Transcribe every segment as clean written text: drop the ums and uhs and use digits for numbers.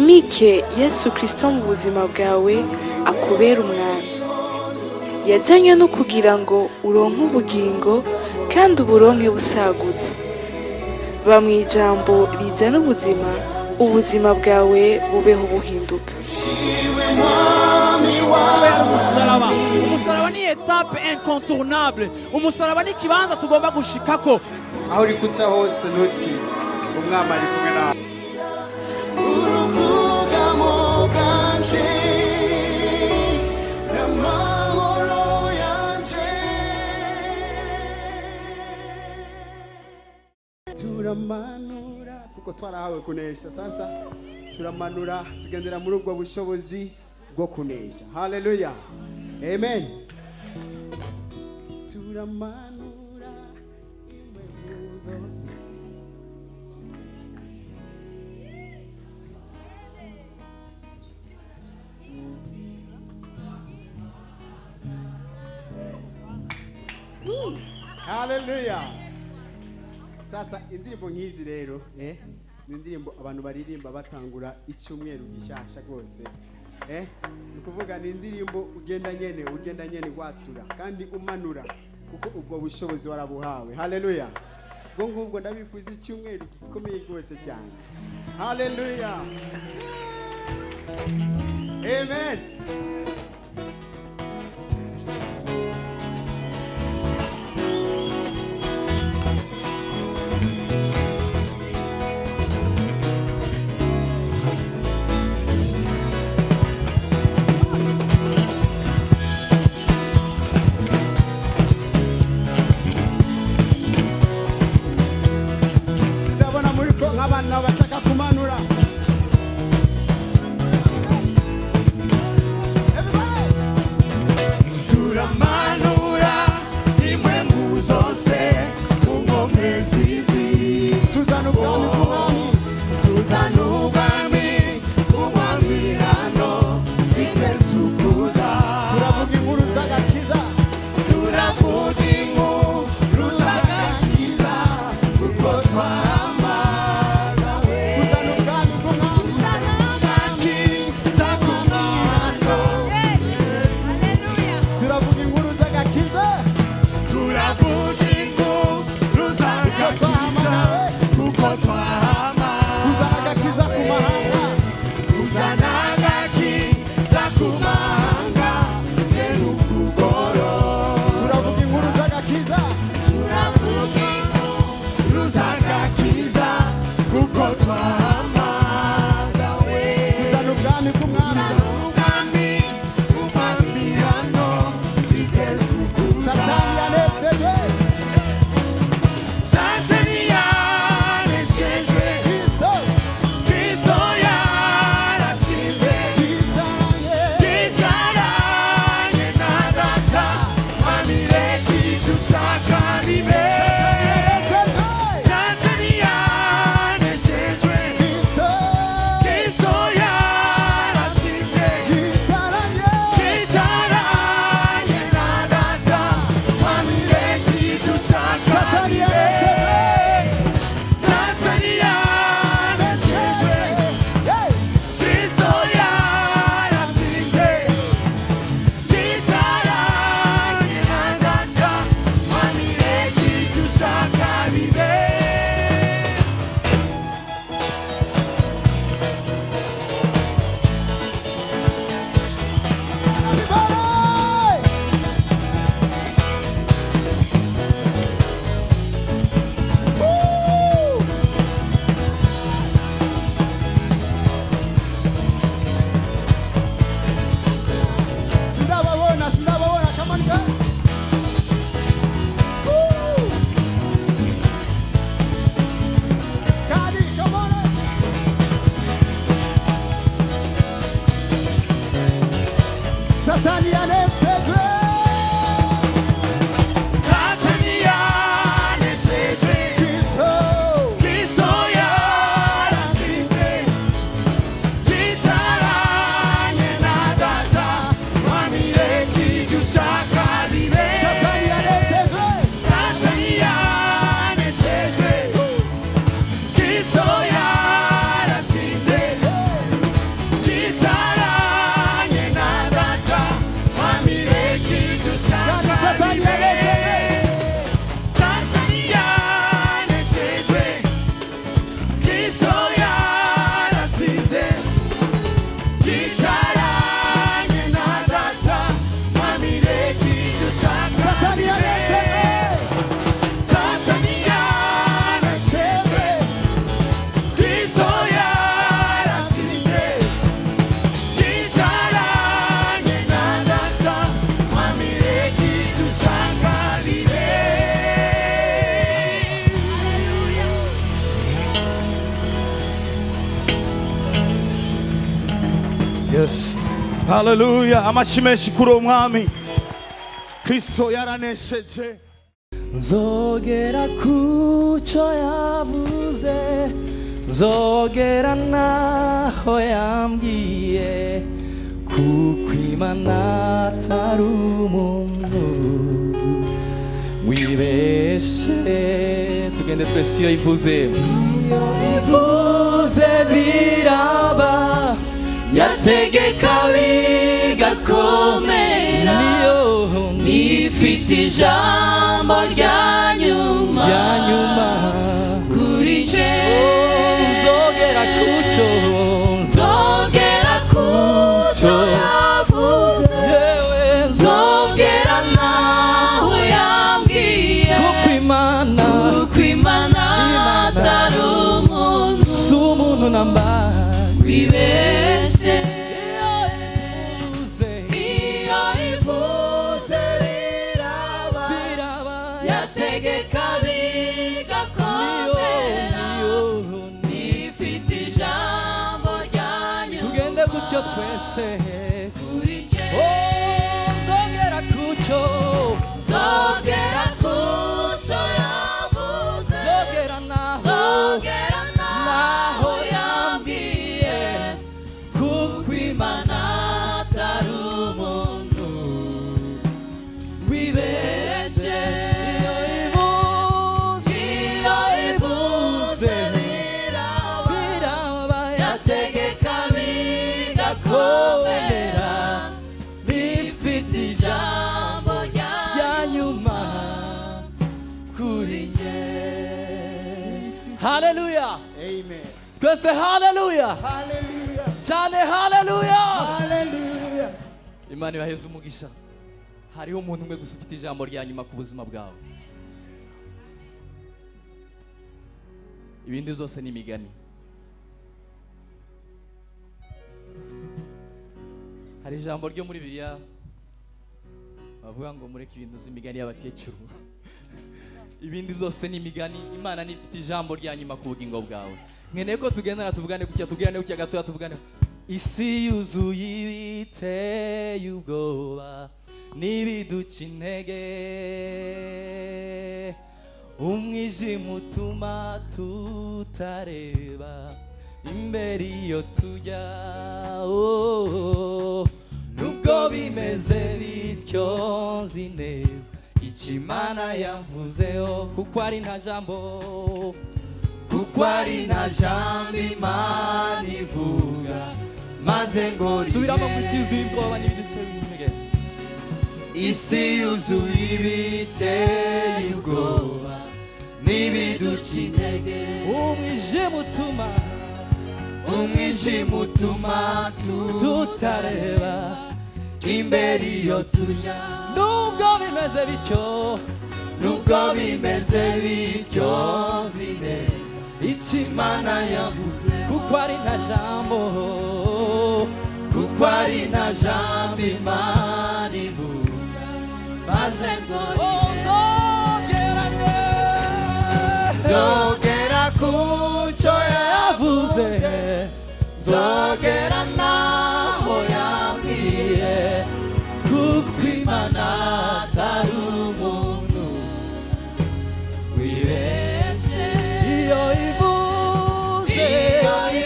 wimike Yesu Kristo mu buzima bwawe akubera umwami. Yazanywe no kugira ngo uronke ubugingo kandi uburonke busagutse. Ba mu ijambo rizana ubuzima, ubuzima bwawe bubeho buhinduka. Umusaraba ni etape incontournable. Umusaraba ni kibanza tugomba gushikako. Aho uri kuca hose nuti umwami ari kumwe nawe. Turamanura kuko twarahawe kunesha. Sasa turamanura tugendera muri ubwo bushobozi bwo kunesha. Haleluya, amen. Turamanura imwe zose. Haleluya. Sasa indirimbo nk'izi rero ni indirimbo abantu baririmba batangura icyumweru gishasha rwose. Ni ukuvuga ni indirimbo ugenda nyene watura kandi umanura kuko ubwo bushobozi warabuhawe. Haleluya. Ngo ngubwo ndabifuza icyumweru gikomeye rwose cyane. Haleluya, amen. Abana bashaka kumanura. Turamanura imwe mu zose ngome zizi. Tuzana ubwami bw'umwami, tuzana ubwami bw'umwami hano bitesukuza. Turavuga inkuru z'agakiza, turavuga inkuru z'agakiza kuko Haleluya. Amashyi menshi kuri uwo mwami. Kristo yaranesheje. Nzogera kucyo yavuze, nzogera naho yambwiye, kuko Imana atari umuntu wibeshe. Tugende twese iyo ivuze, iyo ivuze biraba, yategeka bigakomera, nifite ijambo rya nyuma kuri nje. Nzogera kucyo yavuze, nzogera naho yambwiye, kuko Imana atari umuntu, si umuntu namba wibeshe. Iyo ivuze biraba, yategeka bigakomera, nifite ijambo rya nyuma. Tugende gutyo twese kuri nje. Nzogera kucyo yavuze, nzogera naho yambwiye, kuko Imana atari umuntu wibeshe. Iyo ivuze biraba, yategeka bigakomera, nifite ijambo rya nyuma kuri nje. Haleluya. Amen. Twese haleluya. Hallelujah. Cyane haleluya. Hallelujah. Imana ibaheze umugisha. Hariho umuntu umwe gusa ufite ijambo rya nyuma ku buzima bwawe, ibindi byose ni imigani. Hari ijambo ryo muri Bibiliya bavuga ngo mureke ibintu by'imigani y'abakecuru. Ibindi byose ni imigani. Imana nifite ijambo rya nyuma ku bugingo bwawe. Nkeneye ko tugendana tuvugane gutya gatoya tuvugane. Isi yuzuye ibiteye ubwoba n'ibiduca intege, umwijima utuma tutareba imbere iyo tujya. Nubwo bimeze bityo nzi neza icyo Imana yavuzeho, kuko ari nta jambo Imana ivuga maze ngo subiramo ngo isi yuzuye ubwoba n'ibiduca intege. Isi yuzuye ibiteye ubwoba n'ibiduca intege, umwijima utuma tutareba imbere iyo tujya. Nubwo bimeze bityo nzi neza icyo Imana yavuze, kuko ari nta jambo Imana ivuga maze ngo nzogera kucyo yavuze, nzogera naho yambwiye, kuko Imana atari umuntu wibeshe. Iyo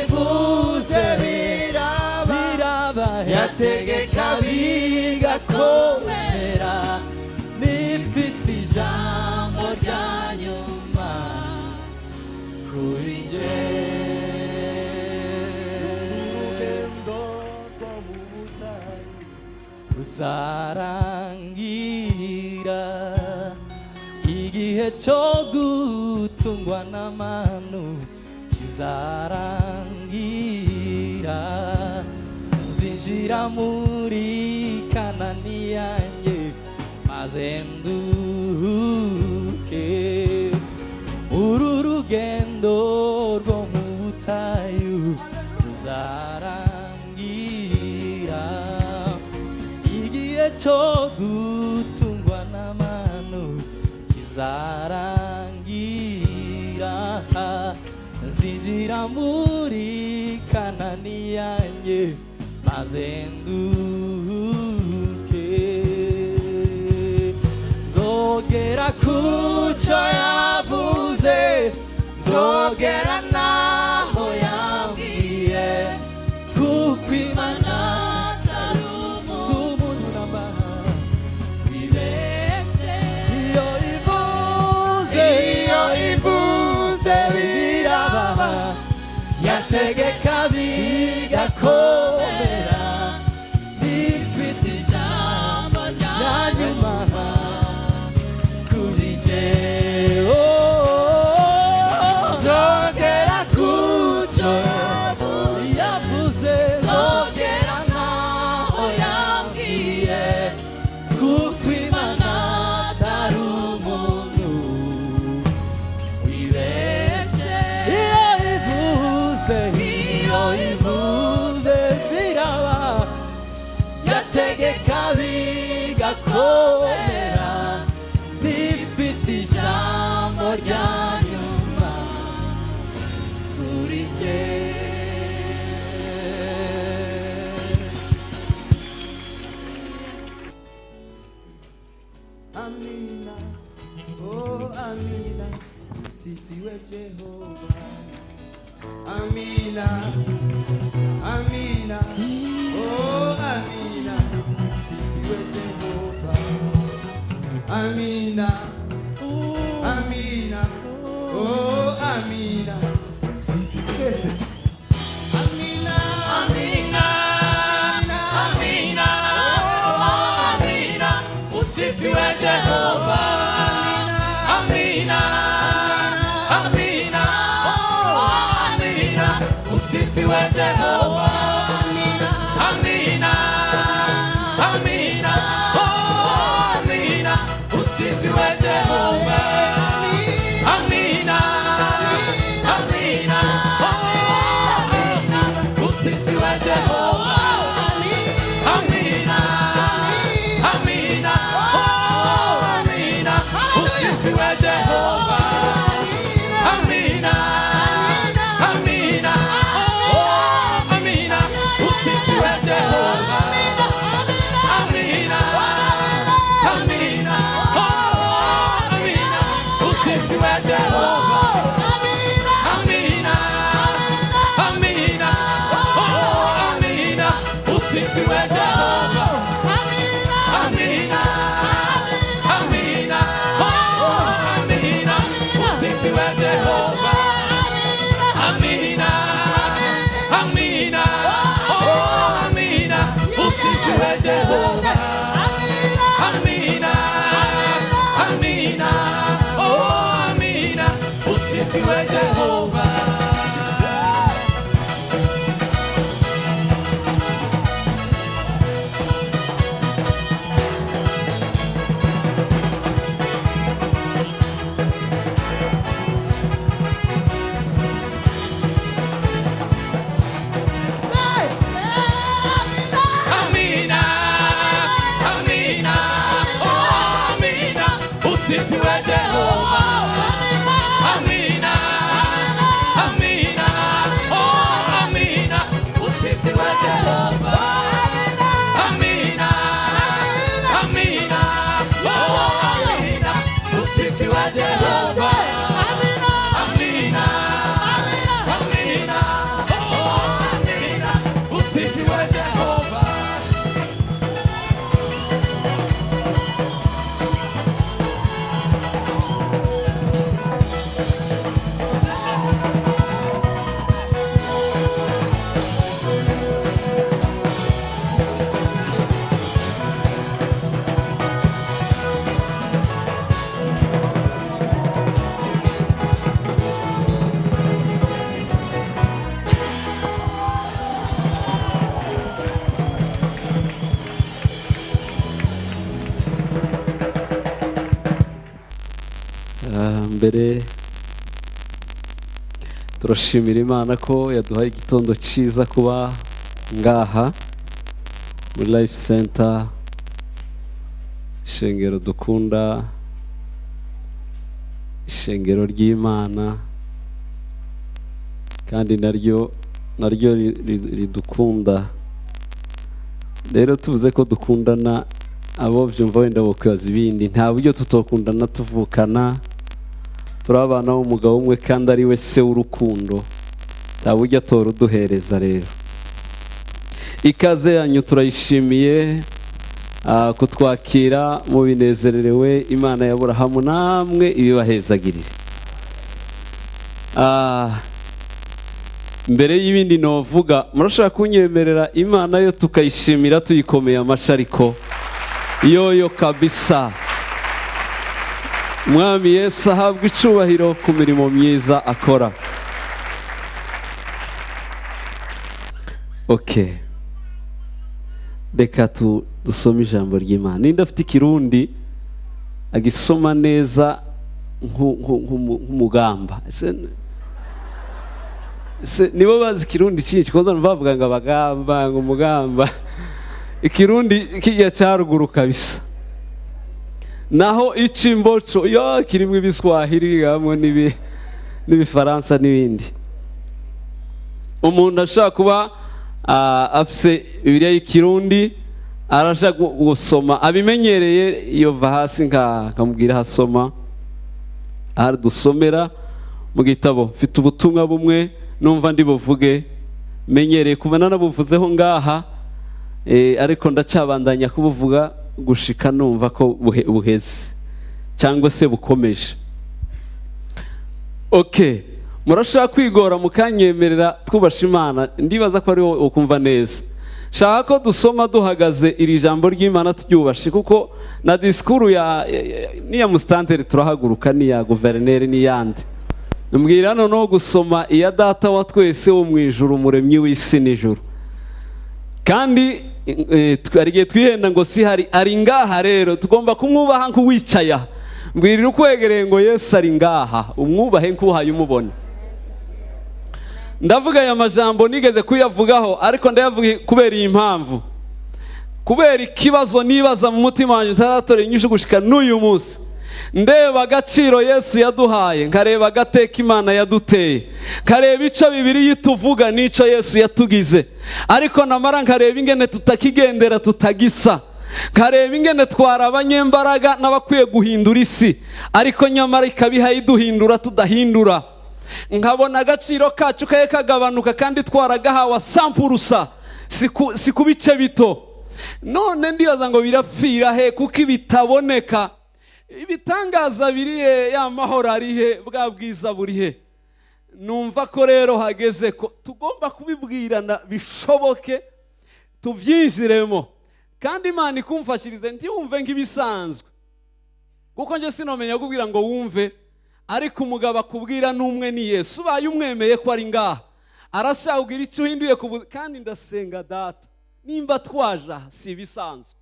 ivuze biraba, yategeka bigakomera, nifite ijambo rya nyuma kuri nje. Ruzarangira igihe cyo gutungwa n'amanu kizarangira, nzinjira muri Kanani yanjye maze nduhuke. Uru rugendo rwo mu butayu ruzarangira, igihe cyo gutungwa n'amanu kizarangira, nzinjira muri Kanani yanjye azenduke nzogera kuco yavuze nzogera naho yambwiye kuko Imana atari umuntu n'amaha bibeshe iyo ivuze biraba yategeka bigakomera rifite ijambo rya nyuma kuri jewe zogera kuco yavuze zogera naho yambwiye kuko Imana atari umuntu wibeshe iyo ivuze biraba yategeka bigakomera bifite ijambo rya nyuma kuri jye Amina, oh Amina, sifiwe Jehova. Amina, Amina, oh Amina, sifiwe Jehova. Amina, Amina, oh Amina, sifiwe. Amina, Amina, Amina, oh Amina, usifiwe Jehova. Amina, Amina, oh Amina, usifiwe Jehova. Amina, Amina, oh Amina, usifiwe Jehova. Amina, Amina, oh Amina, usifiwe Jehova. Amina, Amina, oh Amina, usifiwe Jehova. Amina, Amina, oh Amina, usifiwe Jehova. Amina, Amina, oh Amina, usifiwe Jehova. Amina, Amina, oh Amina, usifiwe Jehova. Amina, Amina, oh Amina, usifiwe Jehova. Amina, Amina, oh Amina, usifiwe Jehova. Amina, Amina, oh Amina, usifiwe Jehova. Amina, Amina, oh Amina, usifiwe Jehova. Amina, Amina, oh Amina, usifiwe Jehova. Amina, Amina, oh Amina, usifiwe Jehova. Amina, Amina, oh Amina, usifiwe Jehova. mbere turashimira Imana ko yaduhaye igitondo cyiza kuba ngaha muri Life Center, ishengero dukunda, ishengero ry'Imana kandi naryo ridukunda rero tuvuze ko dukundana, abo byumva wenda bakwibaza ibindi, nta buryo tutokundana tuvukana, turi abana b'umugabo umwe kandi ari we se w'urukundo, nta buryo atora uduhereza. Rero ikaze yanyu turayishimiye, kutwakira mu binezererewe. Imana ya Aburahamu namwe ibibahezagirire. Mbere y'ibindi novuga, murashaka kunyemerera Imana yo tukayishimira tuyikomeye amashyi, ariko yoyo kabisa. Mwami Yesu ahabwa icubahiro ku mirimo myiza akora. Okay, reka dusome ijambo ry'Imana. Ninde afite ikirundi agisoma neza nk'umugamba? Nibo bazi ikirundi cyinshi, koza bavuga ngo abagamba, ngo umugamba. Ikirundi kijya cyaruguru kabisa. Naho icimboco yo kirimo ibiswahili hamwe n'ibifaransa n'ibindi. Umuntu ashaka kuba afise Bibiliya y'ikirundi, arashaka gusoma, abimenyereye yova hasi nkamubwira hasoma. Ahari dusomera mu gitabo mfite ubutumwa bumwe numva ndi buvuge, menyereye kuva nanabuvuzeho ngaha, ariko ndacabandanya kubuvuga gushika numva ko buheze cyangwa se bukomeje. Okay, murashaka kwigora mukanyemerera twubasha Imana, ndibaza ko ari wowe ukumva neza. Shaka ko dusoma duhagaze iri jambo ry'Imana turyubashe, kuko na disikuru niya musitanteri turahaguruka, niya guverineri n'iyandi. Mbwira noneho gusoma iya Data wa twese wo mu ijuru, umuremyi w'isi n'ijuru. Kandi twarigiye twihenda ngo si hari ari ngaha, rero tugomba kumwubaha nk'uwicaye aha. Mbwirira ukwegereye ngo Yesu ari ngaha, umwubahe nk'uhaye umubona. Ndavuga aya majambo nigeze kuyavugaho, ariko ndayavuga kubera iyi mpamvu, kubera ikibazo nibaza mu mutima wanjye ntaratora inyishu gushika n'uyu munsi. Ndeba agaciro Yesu yaduhaye, nkareba agateka Imana yaduteye, nkareba ico Bibiliya ituvuga n'ico Yesu yatugize, ariko namara nkareba ingene tutakigendera, tutagisa, nkareba ingene twara abanyembaraga n'abakwiye guhindura isi, ariko nyamara ikabiha iduhindura tudahindura. Nkabona agaciro kacu kaye kagabanuka kandi twaragahawa sampurusa, si ku bice bito. None ndibaza ngo birapfira he, kuko ibitaboneka, ibitangaza birihe, ya mahoro arihe, bwa bwiza burihe. Numva ko rero hageze ko tugomba kubibwirana bishoboke, tubyinjiremo, kandi Imana ikumfashirize ntiyumve nk'ibisanzwe, kuko nje sinomenya kubwira ngo wumve, ariko umugabo akubwira n'umwe ni Yesu. Ubaye umwemeye ko ari ngaha, arashaka kugira icyo uhinduye kandi ndasenga Data, nimba twaje aha si ibisanzwe.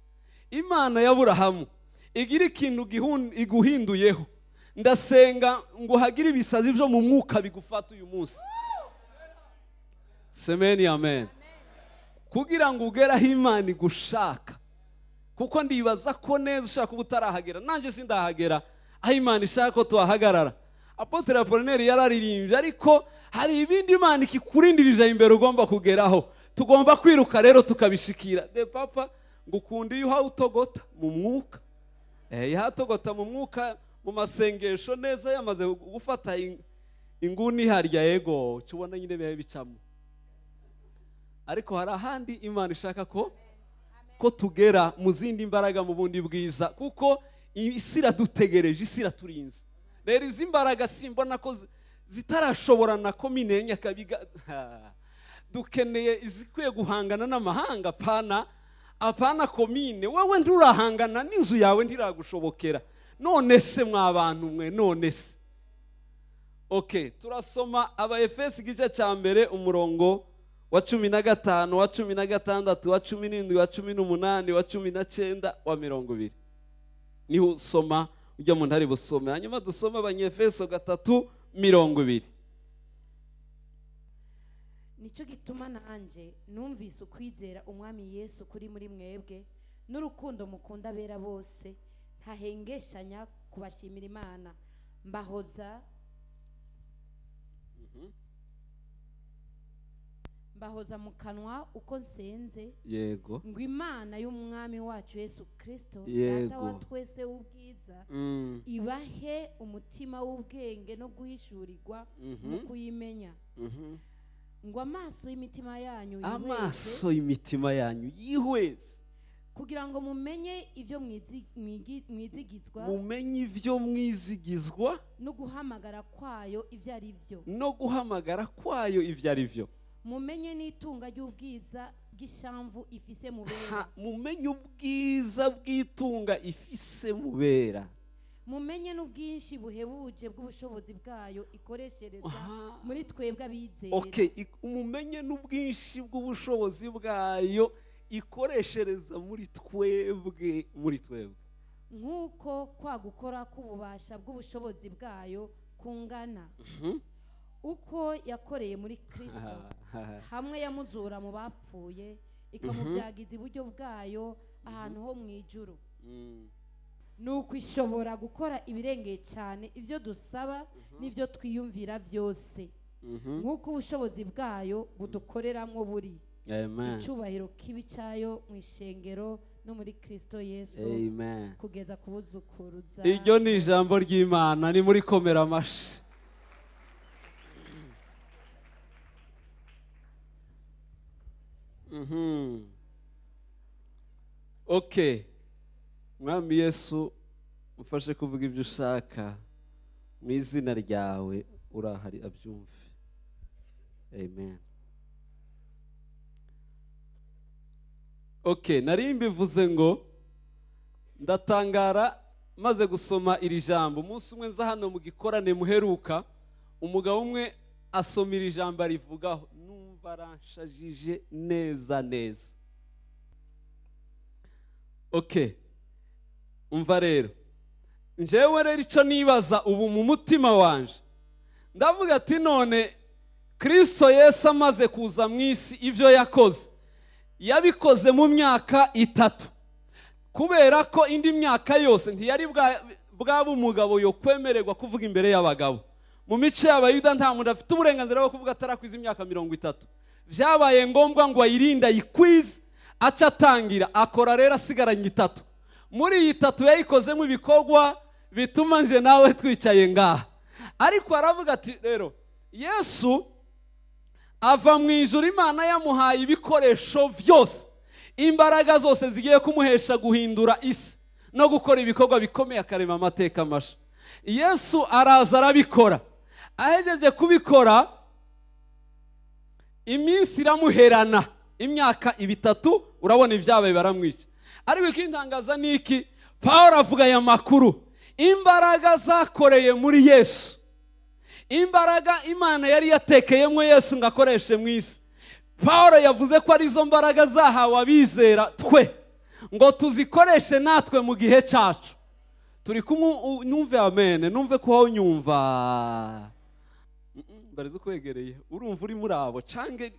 Imana ya Aburahamu igira ikintu iguhinduyeho, ndasenga ngo hagire ibisazi byo mu mwuka bigufata uyu munsi. Semeni amen. Kugira ngo ugere aho Imana igushaka, kuko ndibaza ko neza ushaka kuba utarahagera, nanjye sindahagera aho Imana ishaka ko tuhahagarara. Apotre Apollinaire yararirimbye, ariko hari ibindi Imana ikikurindirije imbere ugomba kugeraho. Tugomba kwiruka rero tukabishikira. De papa ngo ukundi iyo utogota mu mwuka, yahatogota mu mwuka mu masengesho neza, yamaze gufata inguni harya yego cyubona nyine bihe bicamo. Ariko hari ahandi Imana ishaka ko tugera mu zindi imbaraga, mu bundi bwiza, kuko isi iradutegereje, isi iraturinze. Rero izi mbaraga simbona ko zitarashobora na kominenya kabiga. Dukeneye izikwiye guhangana n'amahanga, apana komine. Wowe nturahangana n'inzu yawe ntiragushobokera. None se mwabantu mwe, none se. Okay, turasoma Abaefesi igice cya mbere umurongo wa 15, wa 16, wa 17, wa 18, wa 19, wa 20. Niho usoma ujya mu ntari busome. Hanyuma dusoma Abanyefeso 3:20. Nicyo gituma nanjye numvise ukwizera Umwami Yesu kuri muri mwebwe, n'urukundo mukunda abera bose, ntahengeshanya kubashimira Imana, mbahoza mu kanwa uko nsenze yego ngo imana y'umwami wacu Yesu Kristo Yego. data wa twese w'ubwiza ibahe umutima w'ubwenge no guhishurirwa mu kuyimenya ngo amaso y'imitima yanyu yihweze amaso y'imitima yanyu yihweze kugira ngo mumenye ibyo mwizigizwa mumenye ibyo mwizigizwa no guhamagara kwayo ibyo ari byo no guhamagara kwayo ibyo ari byo mumenye n'itunga ry'ubwiza bw'ishamvu ifise mubera mumenye ubwiza bw'itunga ifise mubera mumenye n'ubwinshi buhebuje bw'ubushobozi bwayo ikoreshereza muri twebwe abizera mumenye n'ubwinshi bw'ubushobozi bwayo ikoreshereza muri twebwe nk'uko kwagukora k'ububasha bw'ubushobozi bwayo kungana uko yakoreye muri Kristo hamwe yamuzura mu bapfuye ikamubyagiza iburyo bwayo ahantu ho mu ijuru nuko ishobora gukora ibirengeye cyane ibyo dusaba n'ibyo twiyumvira byose nk'uko ubushobozi bwayo budukoreramo buri icyubahiro kibi cyayo mu ishengero no muri Kristo Yesu kugeza ku buzukuruza. Iryo ni ijambo ry'Imana, ni muri komera amashi. Okay, Mwami Yesu mfashe kuvuga ibyo ushaka mu izina ryawe, urahari abyumve. Amen. Okay, nari mbivuze ngo ndatangara maze gusoma iri jambo. Umunsi umwe nza hano mu gikorane muheruka, umugabo umwe asoma iri jambo arivugaho, numva aranshajije neza neza. Okay, umva rero, njyewe rero icyo nibaza ubu mu mutima wanje, ndavuga ati none Kristo Yesu amaze kuza mu isi, ibyo yakoze yabikoze mu myaka 3, kubera ko indi myaka yose ntiyari bwaba umugabo yo kwemererwa kuvuga imbere y'abagabo. Mu mico y'Abayuda nta muntu afite uburenganzira bwo kuvuga atarakwiza imyaka 30. Byabaye ngombwa ngo ayirinda yikwize, aca atangira akora, rero asigaranye 3. Muri iyi 3 yayikozemo ibikorwa bituma nje nawe twicaye ngaha. Ariko aravuga ati rero Yesu ava mu ijuru, Imana yamuhaye ibikoresho byose, imbaraga zose zigiye kumuhesha guhindura isi no gukora ibikorwa bikomeye, akarema amateka masha. Yesu araza arabikora, ahejeje kubikora iminsi iramuherana, imyaka 3, urabona ibyabaye baramwica. Ariko ikintangaza niki, Pawulo avuga aya makuru, imbaraga zakoreye muri Yesu, imbaraga Imana yari yatekeyemo Yesu ngo akoreshe mu isi, Pawulo yavuze ko arizo mbaraga zahawe abizera twe ngo tuzikoreshe natwe mu gihe cyacu. Turi kumwe, numve amen, numve ko aho nyumva barizo kwegereye, urumva uri muri abo cange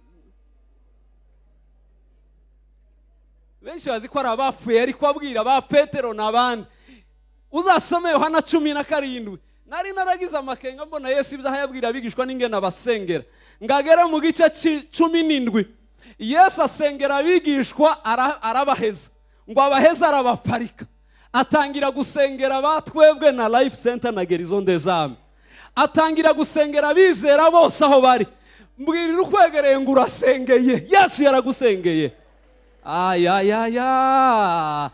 benshi bazi ko ari abapfuye, ariko abwira ba Petero n'abandi. Uzasome Yohana 17, nari naragize amakenga mbona Yesu ibyo yabwira abigishwa n'ingene abasengera, ngagera mu gice 17 Yesu asengera abigishwa arabaheza, ngo abaheza arabaparika, atangira gusengera batwebwe na Life Center na Gerison des Âmes, atangira gusengera bizera bose aho bari. Mbwirira ukwegereye ngo urasengeye, Yesu yaragusengeye. Ayayaya,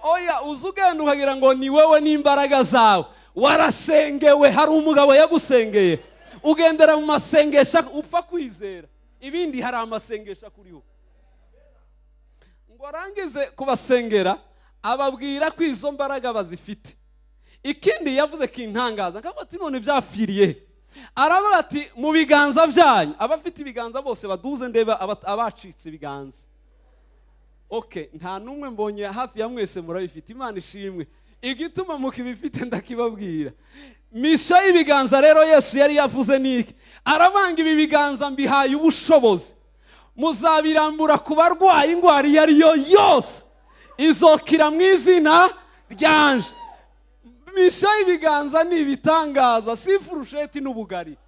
oya uzugenda ukagira ngo ni wewe n'imbaraga zawe, warasengewe. Hari umugabo yagusengeye, ugendera mu masengesha upfa kwizera, ibindi hari amasengesha kuriho. Ngo arangize kubasengera ababwira ko izo mbaraga bazifite. Ikindi yavuze kintangaza, akavuga ati none byapfiriye. Aravuga ati mu biganza byanyu, abafite ibiganza bose baduze ndebe abacitse ibiganza. Okay, nta numwe mbonye, hafi ya mwese murabifite, Imana ishimwe. Igituma mukibifite ndakibabwira. Misho y'ibiganza rero Yesu yari yavuze niki, arabanga ibi biganza mbihaye ubushobozi, muzabirambura ku barwayi indwara iyo ari yo yose, izokira mu izina ryanje. Misho y'ibiganza ni ibitangaza, si furusheti n'ubugari.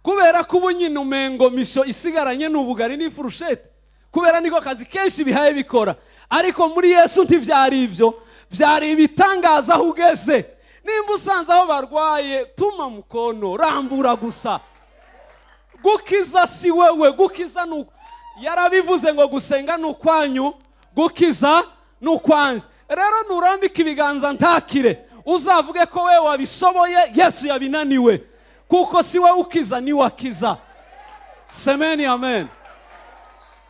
kubera ko ubu nyine umengo misho isigaranye n'ubugari n'ifurushete, kubera niko kazi kenshi bihaye bikora. Ariko muri Yesu ntivyari ivyo, vyari ibitangaza aho ugeze. Nimba usanze aho barwaye, tuma mukono, rambura gusa. Gukiza si wewe, gukiza nuko yarabivuze ngo gusenga n'ukwanyu, gukiza n'ukwanje. Rero nurambika ibiganza ntakire, uzavuge ko wewe wabishoboye, Yesu yabinaniwe, kuko si wewe ukiza, ni wakiza. Semeni amen.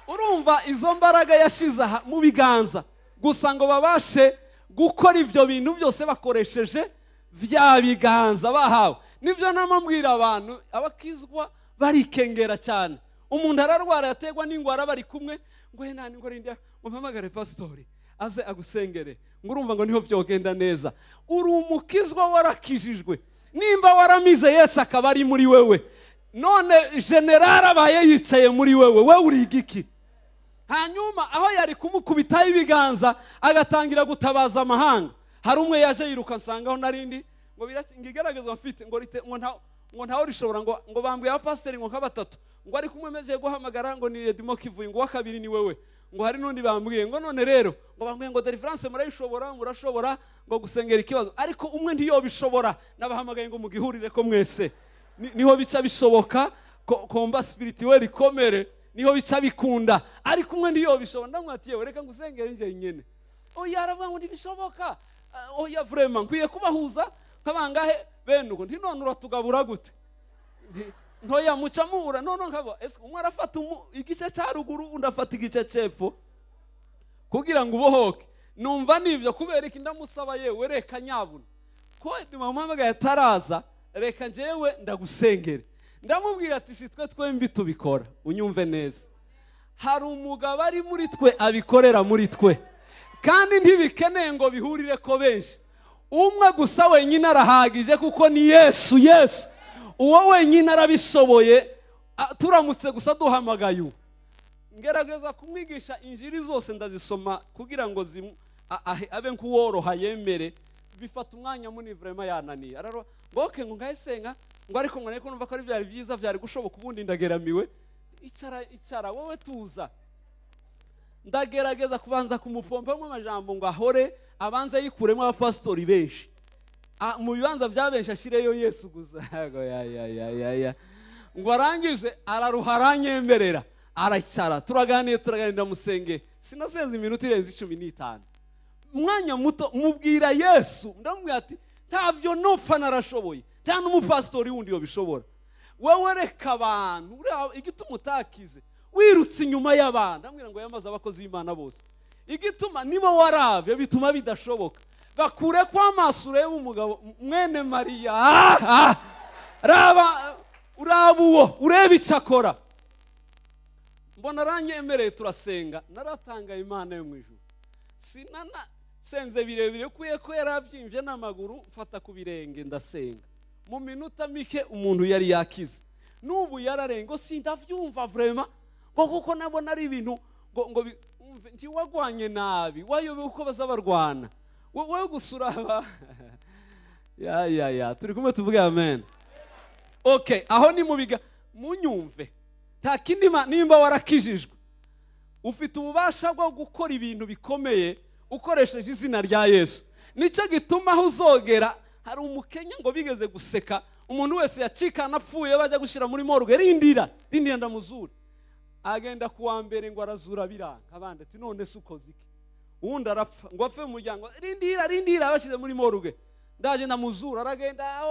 Urumva izo mbaraga yashize mu biganza gusa ngo babashe gukora ivyo bintu byose bakoresheje vya biganza bahawe. Nivyo namambwira abantu, abakizwa barikengera cyane. Umuntu ararwara yategwa n'ingwara bari kumwe, ngo nani ngo rinde umpamagare pastori aze agusengere, ngo urumva ngo niho byogenda neza. Uri umukizwa warakijijwe, nimba waramize Yesu akaba ari muri wewe, none general abaye yicaye muri wewe, we uri igiki? Hanyuma aho yari kumukubitaho ibiganza agatangira gutabaza amahanga, hari umwe yaje yiruka nsangaho narindi ngo ngigeragezwa mfite ngo ntaho rishobora ngo bambwiye abapasiteri ngo nk'abatatu, ngo ari kumwe meje guhamagara ngo ni Edimo Kivuye, ngo wakabiri ni wewe, ngo hari nundi bambwiye ngo none rero ngo bambwiye ngo deliverance murayishobora, murashobora ngo gusengera ikibazo, ariko umwe ntiyo bishobora, nabahamagaye ngo mugihurire ko mwese niho bica bishoboka, komba spirituel ikomere niho bica bikunda, ariko umwe ntiyo bishobora. Ndamwatiye reka ngusengere nje nyene, oya aravuga ngo ntibishoboka, oya vraiment nkwiye kubahuza kabangahe bene uko nti none uratugabura gute, ntoya mucamura none nkabo ese umwe arafata igice cya ruguru undi afata igice cepfo kugira ngo ubohoke. Numva nivyo kubera iki ndamusaba yewe reka nyabuna ko Edimo mpamagaye ataraza, reka njewe ndagusengere. Ndamubwira ati si twe twembi tubikora, unyumve neza, hari umugabo ari muri twe abikorera muri twe, kandi ntibikeneye ngo bihurire ko benshi. Umwe gusa wenyine arahagije kuko ni Yesu. Yesu uwo wenyine arabishoboye, turamutse gusa duhamagaye. Ngerageza kumwigisha injiri zose ndazisoma kugira ngo abe nk'uworoha yemere, bifata umwanya muni vraiment yananiye. Araro ngoke ngo ngayisenga ngo ariko ngo niko numva ko ari byari byiza byari gushoboka, ubundi ndageramiwe. Icara wowe tuza. Ndagerageza kubanza kumupompamo amajambo ngo ahore abanze yikuremo abapastori benshi, mu bibanza byabenshi ashireyo Yesu gusa. Ngo arangije araruha aranyemerera, aracara turaganira musenge. Sinasenze iminota irenze 15, umwanya muto mubwira Yesu, ndamubwira ati ntavyo nopfa narashoboye, nta n'umupastori wundi yo bishobora. Wewe reka abantu igituma utakize wirutse inyuma y'abandi. Ndamubwira ngo yamaze abakozi b'Imana bose, igituma nibo waravye bituma bidashoboka. Bakure kwa maso urebe umugabo mwene Mariya, uraba uwo urebe icakora. Mbona aranyemereye turasenga, naratanga Imana yo mu ijuru. Sinana senze birebire kuye ko yaravyimvye n'amaguru, mfata ku birenge ndasenga. Mu minota mike umuntu yari yakize, n'ubu yararengo sindavyumva vraiment, ngo kuko nabona ari ibintu ngo nti wagwanye nabi, wayobe uko bazabarwana wowe gusuraba. Turi kumwe tuvuge amen. Okay, aho ni mubiga munyumve, nta kindi nimba warakijijwe ufite ububasha bwo gukora ibintu bikomeye ukoresheje izina rya Yesu. Nico gituma aho uzogera, hari umukenya ngo bigeze guseka, umuntu wese yacikana apfuye bajya gushira muri morgue, rindira ndamuzura. Agenda kuwa mbere ngo arazura biranga, abandi ati none se ukoze iki? Uwundi arapfa ngo apfe mu muryango, rindira bashize muri morgue. Ndaje ndamuzura, aragenda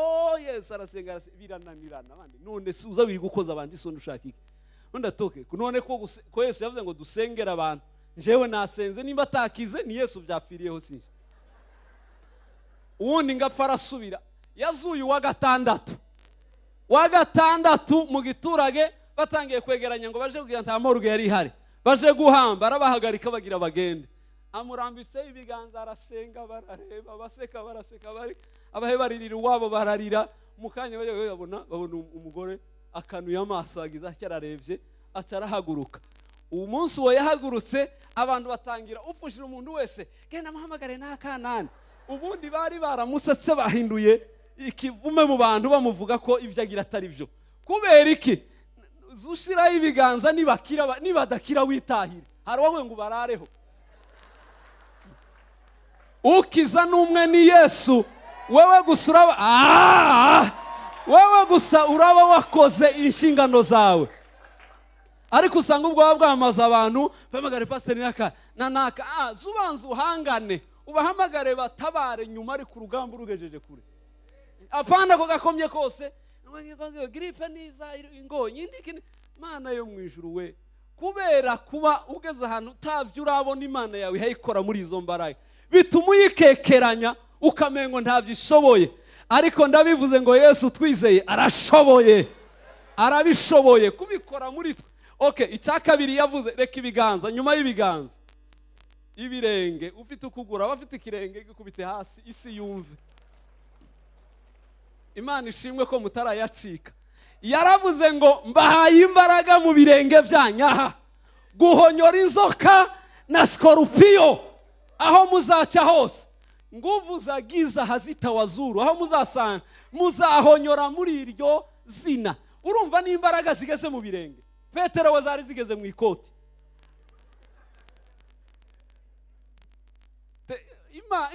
Yes arasenga birananirana, abandi none se uza biri gukoza abandi so ndushaka iki? Undi atoke none ko Yesu yavuze ngo dusengera abantu, njewe nasenze nimba atakize ni Yesu byapfiriyeho sinje. Uwundi ngapfa arasubira, yazuye wa gatandatu mu giturage, batangiye kwegeranya ngo baje kugira nta morgue yari ihari, baje guhamba, arabahagarika bagira bagende. Amurambitse ibiganza arasenga, barareba baseka, bari abahe baririra uwabo bararira. Mukanya babona umugore akanuye amaso agize acyararebye, acarahaguruka. Umunsi wo yahagurutse abantu batangira upfushira umuntu wese genda muhamagare n'akanani. Ubundi bari baramusetse bahinduye ikivume mu bantu bamuvuga ko ivyo agira atari byo. kubera iki ushiraho ibiganza nibadakira witahire hari wowe ngo barareho ukiza n'umwe ni Yesu wewe gusa uraba wakoze inshingano zawe ariko usanga ubwo bwamaza abantu bamagare pastor naka zubanza uhangane ubahamagare batabare nyuma ari ku rugamba urugejeje kure apana ko gakomye kose gripe niza ingonyi indiki Mana yo mwijuru we kubera kuba ugeze ahantu utavye urabona Imana yawe hayikora muri izo mbaraga bituma uyikekeranya ukamengo ntavyishoboye ariko ndabivuze ngo Yesu twizeye arashoboye arabishoboye kubikora muri twe. Okay, icyakabiri yavuze reka ibiganza nyuma y'ibiganza ibirenge ufite ukugura bafite ikirenge gikubite hasi isi yumve Imana ishimwe ko mutarayacika yaravuze ngo mbahaye imbaraga mu birenge byanyaha guhonyora inzoka na skorupio aho muzaca hose nguvu za giza hazitawazuru aho muzasanga muzahonyora muri iryo zina urumva n'imbaraga zigeze mu birenge Petero wazari zigeze mu ikoti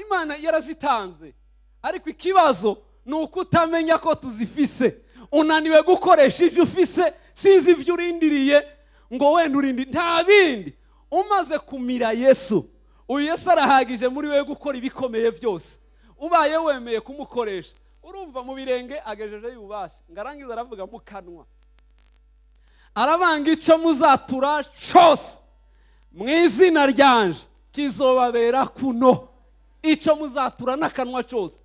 Imana yarazitanze ariko ikibazo nuko utamenya ko tuzifise unaniwe gukoresha ivyo ufise sinzi ivyo urindiriye ngo wenda urindi nta bindi umaze kumira Yesu uyu Yesu arahagije muri wewe gukora ibikomeye byose ubaye wemeye kumukoresha urumva mu birenge agejeje yubasha ngarangiza aravuga mu kanwa arabanga icyo muzatura cyose mu izina ryanje kizobabera kuno icyo muzatura n'akanwa cyose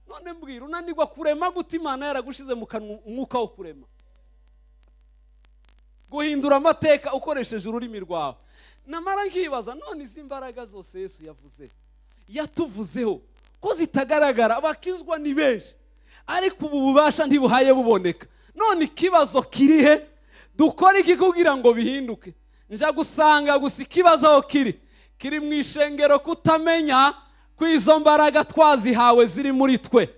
none mbwira unanirwa kurema gute Imana yaragushize mu kanwa umwuka wo kurema guhindura amateka ukoresheje ururimi rwawe namara nkibaza none izi mbaraga zose Yesu yavuze yatuvuzeho ko zitagaragara abakizwa ni benshi ariko ubu bubasha ntibuhaye buboneka none ikibazo kirihe dukora iki kugira ngo bihinduke nja gusanga gusa ikibazo aho kiri mu ishengero kutamenya ko izo mbaraga twazihawe ziri muri twe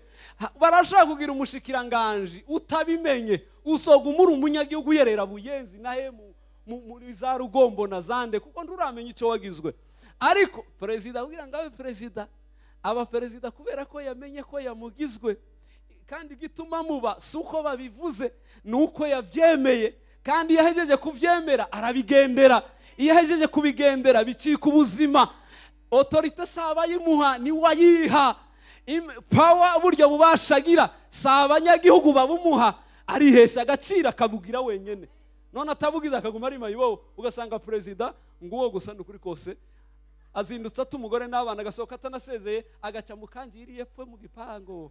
barashaka kugira umushikiranganje utabimenye usoga umuri umunyagihugu yerera buyenzi nahe muri za rugombo na zande kuko nduramenya icyo wagizwe ariko perezida kugira ngo abe perezida aba perezida kubera ko yamenye ko yamugizwe kandi gituma muba suko babivuze nuko yavyemeye kandi yahejeje kuvyemera arabigendera yahejeje kubigendera bicika ubuzima autorite saba yimuha ni wayiha power buryo bubashagira saba nyagihugu babumuha arihesha agaciro akabugira wenyene none atabugiza akaguma ari mayibo ugasanga president nguwo gusa ndukuri kose azindutse atumugore n'abana gasohoka atanasezeye agaca mu kanjiri yepfo mu gipango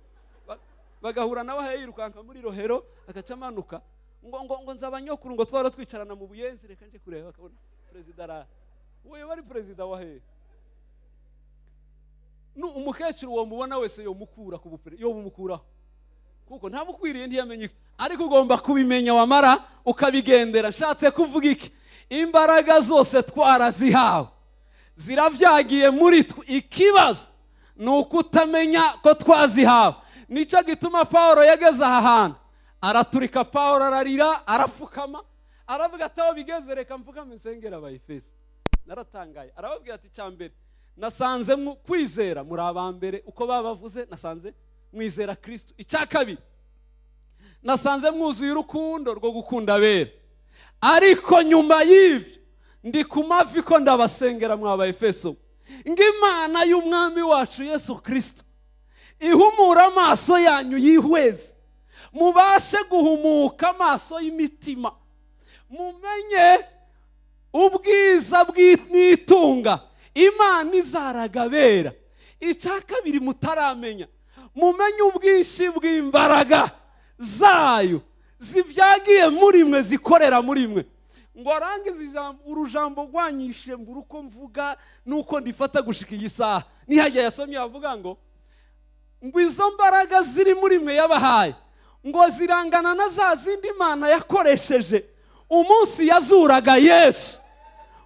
bagahura nawe hayirukanka muri rohero agaca amanuka ngo nzabanyokuru ngo twara twicarana mu buyenzi reka nje kureba akabona president ara wewe bari president wa he no umukecuru wo mubona wese yo mukura ku bupere yo bumukuraho kuko ntabukwiriye ntiyamenye ariko ugomba kubimenya wamara ukabigendera nshatse kuvuga iki imbaraga zose twarazihawe ziravyagiye muri ikibazo nuko utamenya ko twazihawe nico gituma Paulo yageze aha hantu araturika Paulo ararira arafukama aravuga ataho bigeze reka mvuga nsengera abayefeso naratangaye arababwira ati cyambere nasanze kwizera muri abambere uko babavuze nasanze mwizera Kristo icyakabiri nasanze mwuzuye urukundo rwo gukunda abera ariko nyuma y'ivyo ndi ku mavi ko ndabasengera mwaba Efeso ng'Imana y'umwami wacu Yesu Kristo ihumura amaso yanyu yihweze mubashe guhumuka amaso y'imitima mumenye ubwiza bw'initunga Imana izaragabera icyakabiri mutaramenya mumenye ubwishi bw'imbaraga zayo zivyagiye muri mwe zikorera muri mwe ngo arangize urujambo rwanyishe ngo uko mvuga nuko ndifata gushika igisaha nihajya yasomye avuga ngo izo mbaraga ziri muri mwe yabahaye ngo zirangana na za zindi Imana yakoresheje umunsi yazuraga Yesu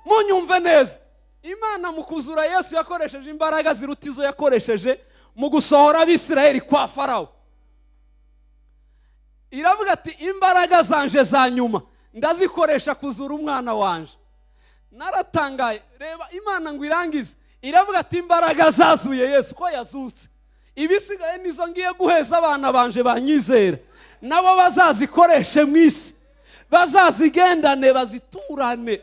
munyumve neza Imana mu kuzura Yesu yakoresheje imbaraga ziruta izo yakoresheje mu gusohora Abisirayeli kwa Farawo iravuga ati imbaraga zanje za nyuma ndazikoresha kuzura umwana wanje. Naratangaye, reba Imana ngo irangize iravuga ati imbaraga zazuye Yesu ko yazutse, ibisigaye nizo ngiye guheza abana banje banyizera, nabo bazazikoreshe mu isi, bazazigendane baziturane.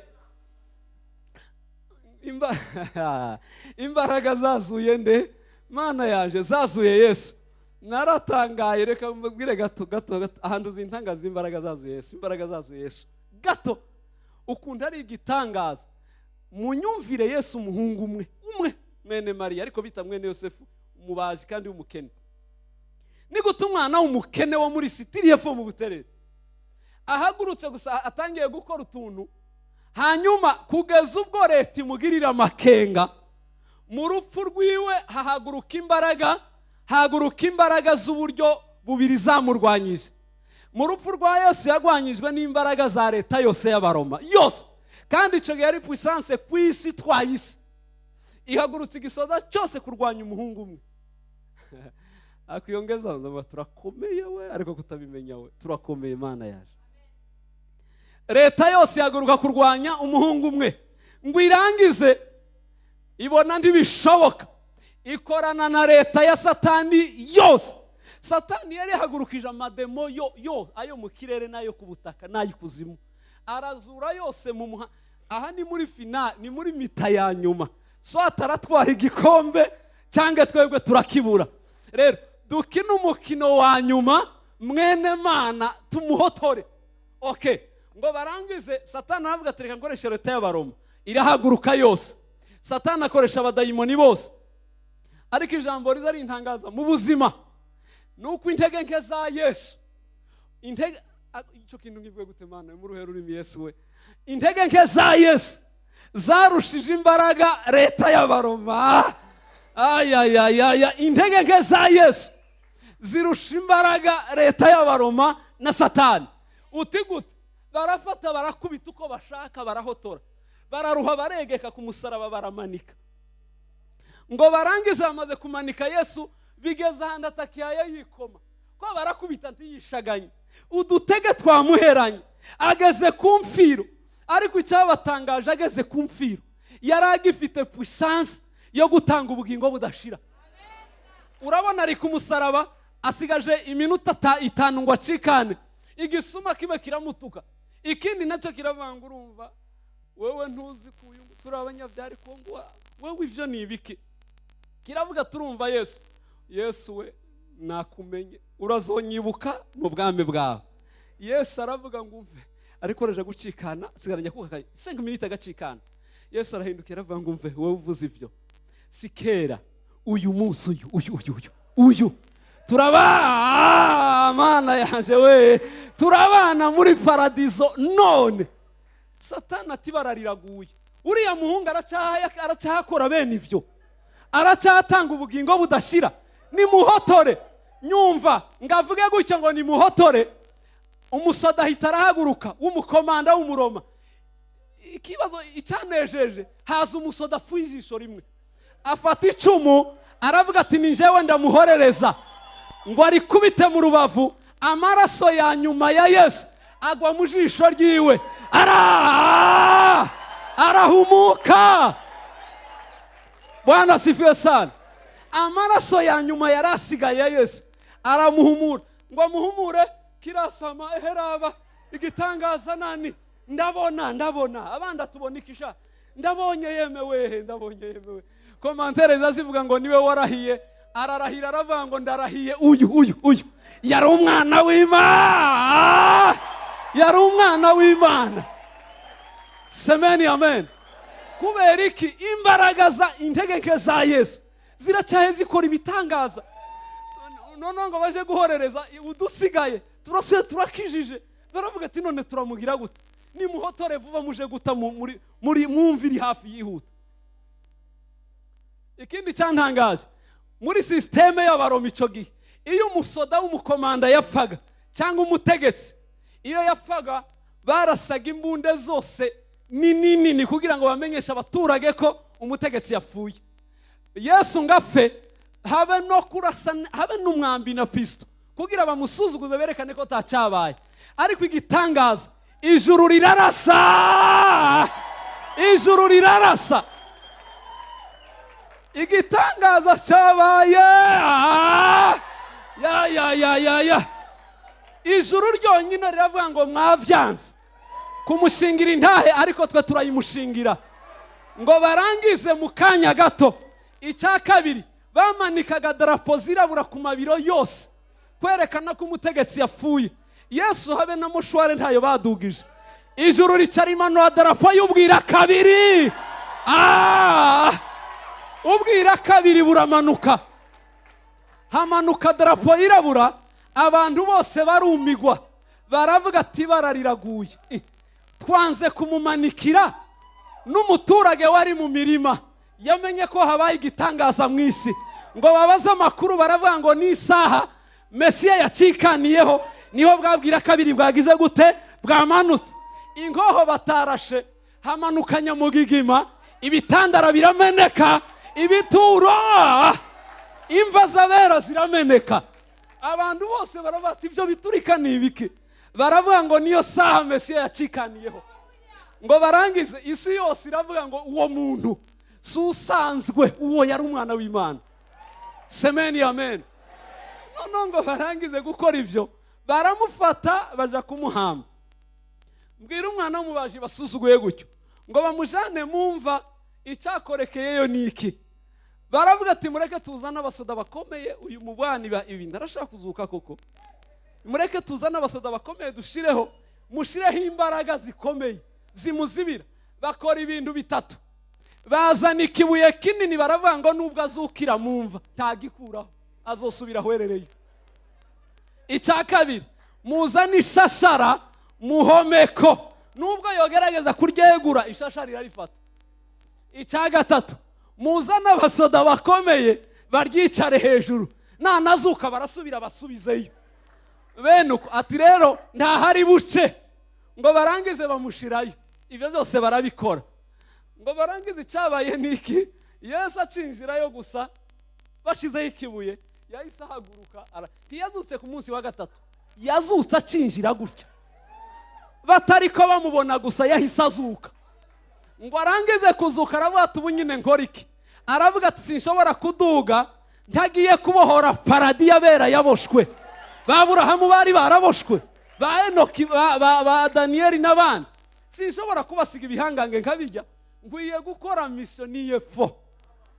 Imbaraga zazuye nde? Mana yaje zazuye Yesu. Naratangaye, reka mbwire gato ahantu uzintangaza imbaraga zazuye Yesu. Imbaraga zazuye Yesu gato ukunda ari igitangaza. Munyumvire Yesu umuhungu umwe mwene Mariya ariko bita mwene Yosefu, umubaji kandi w'umukene. Ni gute umwana w'umukene wo muri Sitiri y'Epfo mu Buterere ahagurutse gusa atangiye gukora utuntu, hanyuma kugeza ubwo leta imugirira amakenga, mu rupfu rwiwe haguruka imbaraga z'uburyo bubiri zamurwanyije. Mu rupfu rwa Yesu yarwanyijwe n'imbaraga za leta yose y'Abaroma yose, kandi icyo gihe ari puissance ku isi twayise, ihagurutse igisoda cyose kurwanya umuhungu umwe. Akiyongeza ngo turakomeye we, ariko kutabimenya we turakomeye. Imana yaje, leta yose yaguruka kurwanya umuhungu umwe ngo irangize, ibona ntibishoboka, ikorana na leta ya Satani yose. Satani yari yahagurukije amademo yo ayo mu kirere n'ayo ku butaka n'ay'ikuzimu, arazura yose mu muha. Aha ni muri finale, ni muri mita ya nyuma, so ataratwara igikombe cyangwa twebwe turakibura. Rero dukina umukino wa nyuma, mwene Mana tumuhotore. Okay, ngo barangize Satani aravuga ati reka nkoresha leta y'Abaroma, irahaguruka yose. Satani akoresha abadayimoni bose, ariko ijambo riza rintangaza mu buzima nuko intege nke za Yesu, icyo kintu ngivuye gute Mana mu ruhe rurimi Yesu we, intege nke za Yesu zarushije imbaraga leta y'Abaroma. Intege nke za Yesu zirusha imbaraga leta y'Abaroma na Satani. Uti gute? Barafata barakubita uko bashaka, barahotora, bararuha, baregeka ku musaraba, baramanika. Ngo barangize bamaze kumanika Yesu, bigeze ahantu atakiyaye yikoma, ko barakubita ntiyishaganye, udutege twamuheranye, ageze ku mfiro. Ariko icyabatangaje, ageze ku mfiro yari agifite puissance yo gutanga ubugingo budashira. Urabona ari ku musaraba, asigaje iminota 5 ngo acikane, igisuma kibe kiramutuka, ikindi nacyo kiravanga. Urumva wewe ntuzi kuyungu, turi abanyabyari Kongo, wewe ivyo ni ibiki? Kiravuga turumva Yesu we nakumenye, urazonyibuka mu bwami bwawe. Yesu aravuga ngo umve, ariko reje gucikana, sigaranya kukakaye 5 minutes agacikana. Yesu arahindukira avuga ngo umve, wowe uvuze ivyo sikera, uyu munsi uyu turabana. Mana yaje we, turabana muri paradizo none. Satani ati barariraguye, uriya muhungu aracyakora bene ivyo, aracyatanga ubugingo budashira. Ni muhotore, nyumva ngavuge gutya ngo ni muhotore. Umusoda ahita arahaguruka w'umukomanda w'umuroma. Ikibazo icyanejeje, haza umusoda apfuye ijisho rimwe, afata icumu, aravuga ati ni jewe ndamuhorereza. Ngo arikubite mu rubavu, amaraso ya nyuma ya Yesu agwa mu jisho ryiwe, arahumuka. Bwana sifiwe sana. Amaraso ya nyuma yarasigaye ya Yesu aramuhumura. Ngo amuhumure, kirasama, eheraba igitangaza nani, ndabona abandi atubonikisha, ndabonye yemewe. Komantere zazivuga ngo niwe warahiye, ararahira aravuga ngo ndarahiye uyu yari umwana w'Imana, yari umwana w'Imana. Semeni amen. Kubera iki? Imbaraga za intege nke za Yesu ziracyahe zikora ibitangaza. None ngo baje guhorereza udusigaye, turasuye turakijije, baravuga ati none turamugira gute? Ni muhotore vuba muje guta muri mwumviri hafi yihuta. Ikindi cyantangaje, muri systeme y'Abaroma icyo gihe, iyo umusoda w'umukomanda yapfaga cyangwa umutegetsi, iyo yapfaga barasaga imbunde zose nini kugira ngo bamenyeshe abaturage ko umutegetsi yapfuye. Yesu ngapfe, habe no kurasa, habe n'umwambi na pisto, kugira bamusuzuguze berekane ko tacyabaye. Ariko igitangaza, ijuru rirarasa, ijuru rirarasa. Igitangaza cyabaye, ya ijuru ryonyine riravuga ngo mwavyanze kumushingira intahe, ariko twe turayimushingira. Ngo barangize mu kanya gato. Icya kabiri, bamanikaga darapo zirabura ku mabiro yose kwerekana ko umutegetsi yapfuye. Yesu habe na mushware ntayo badugije. Ijuru rica rimanura darapo y'ubwira kabiri. Ubwira kabiri buramanuka, hamanuka darapo yirabura. Abantu bose barumigwa, baravuga ati barariraguye, twanze kumumanikira. N'umuturage wari mu mirima yamenye ko habaye igitangaza mu isi. Ngo babaze amakuru, baravuga ngo ni isaha Mesiya yacikaniyeho niho bwabwira kabiri bwagize gute, bwamanutse. Ingoho batarashe hamanuka nyamugigima, ibitandara birameneka, ibituro, imva z'abera zirameneka. Abantu bose baravuga ati ibyo biturika ni ibiki? Baravuga ngo niyo saha Mesiya yacikaniyeho. Ngo barangize isi yose iravuga ngo uwo muntu si usanzwe, uwo yari umwana w'Imana. Semeni amen. None ngo barangize gukora ibyo, baramufata baja kumuhamba. Mbwira umwana w'umubaji basuzuguye gutyo, ngo bamujane mumva icyakorekeyeyo niki. Baravuga ati mureke tuzana abasoda bakomeye, uyu mubwani ibi ndarashaka kuzuka koko. Mureke tuzana abasoda bakomeye dushireho, mushireho imbaraga zikomeye zimuzibira. Bakora ibintu bitatu. Bazana ikibuye kinini, baravuga ngo nubwo azukira mumva ntagikuraho, azosubira ahwerereye. Icya kabiri, muzana ishashara muhomeko, nubwo yogerageza kuryegura ishashara irarifata. Icya gatatu, muzana abasoda bakomeye baryicare hejuru, nanazuka barasubira basubizeyo. Benuko ati rero ntahari buce. Ngo barangize bamushirayo. Ibyo byose barabikora. Ngo barangize icyabaye niki, Yesu acinjirayo gusa bashizeho ikibuye, yahise ahaguruka. Ntiyazutse ku munsi wa gatatu, yazutse acinjira gutya. Batariko bamubona gusa yahise azuka. Ngo arangize kuzuka aravuga ati ubu nyine nkora iki? Aravuga ati sinshobora kuduga ntagiye kubohora paradi y'abera yaboshwe. Ba Aburahamu bari baraboshwe, ba Enoki, ba Daniyeli n'abandi. Sinshobora kubasiga ibihangange nkabijya, ngwiye gukora mission y'epfo.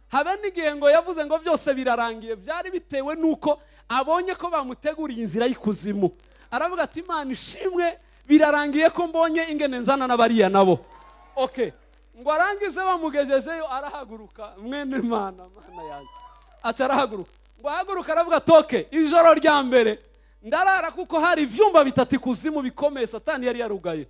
Habe n'igihe ngo yavuze ngo byose birarangiye, byari bitewe nuko abonye ko bamuteguriye inzira y'ikuzimu. Aravuga ati Imana ishimwe, birarangiye ko mbonye ingene nzana n'abariya nabo. Okay, ngo arangize bamugejejeyo, arahaguruka. Mwene Imana, Mana yanjye, aca arahaguruka. Ngo ahaguruka aravuga toke, ijoro rya mbere ndarara kuko hari ivyumba bitatu ikuzimu bikomeye Satani yari yarugaye.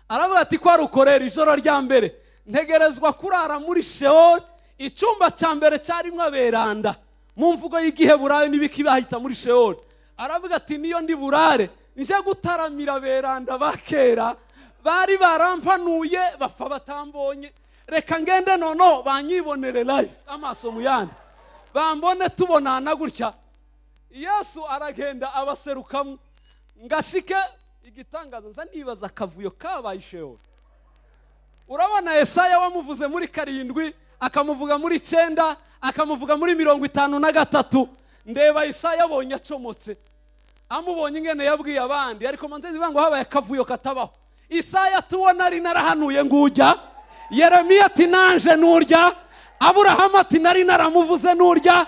Aravuga ati ko arukorera ijoro rya mbere ntegerezwa kurara muri Sheol. Icyumba cya mbere cyarimo aberanda, mu mvugo y'igiheburayo n'ibiki bahita muri Sheol. Aravuga ati niyo ndi burare nje gutaramira beranda bakera bari barampanuye bapfa batambonye, reka ngende nono banyibonere live amaso muyandi, bambone tubonana gutya. Yesu aragenda abaserukamo, ngashike igitangaza nza nibaza akavuyo kabaye Sheol. Urabona Yesaya wamuvuze muri 7, akamuvuga muri 9, akamuvuga muri 53. Ndeba Yesaya abonye acomotse, amubonye ingene yabwiye abandi, ariko manzezi bango habaye akavuyo katabaho. Isaya tubona ari narahanuye ngujya, Yeremiya ati nanje nurya, Aburahamu ati nari naramuvuze nurya.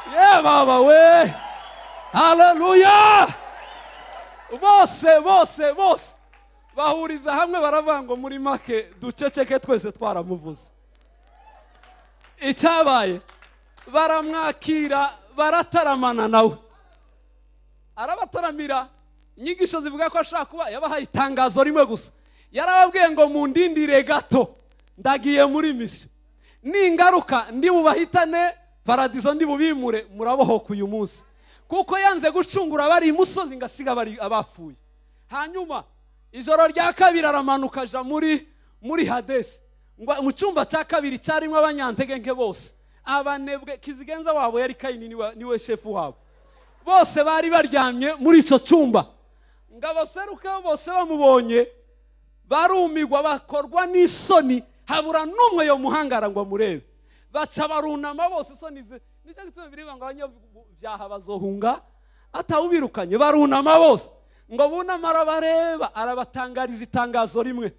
Ye baba we, haleluya. Bose bahuriza hamwe baravuga ngo muri make duceceke twese twaramuvuze. Icyabaye baramwakira, barataramana nawe, arabataramira. Inyigisho zivuga ko ashaka kuba yabahaye itangazo rimwe gusa. Yarababwiye ngo mundindire gato, ndagiye muri mission, ningaruka ndi bubahitane paradizo ndi bubimure, murabohoka uyu munsi. Kuko yanze gucungura bari imusozi ngasiga bari abapfuye. Hanyuma ijoro rya kabiri aramanuka aja muri Hadesi. Mu cyumba cya kabiri cyarimo abanyantegenke bose, abanebwe kizigenza wabo yari Kayini niwe shefu wabo bose bari baryamye muri ico cyumba ngo abaseruka bose bamubonye barumigwa bakorwa n'isoni habura n'umwe yo muhangara ngo amurebe baca barunama bose isoni ze nicyo gituma biriba ngo abanyabyaha bazohunga atawubirukanye barunama bose ngo bunamara bareba arabatangariza itangazo rimwe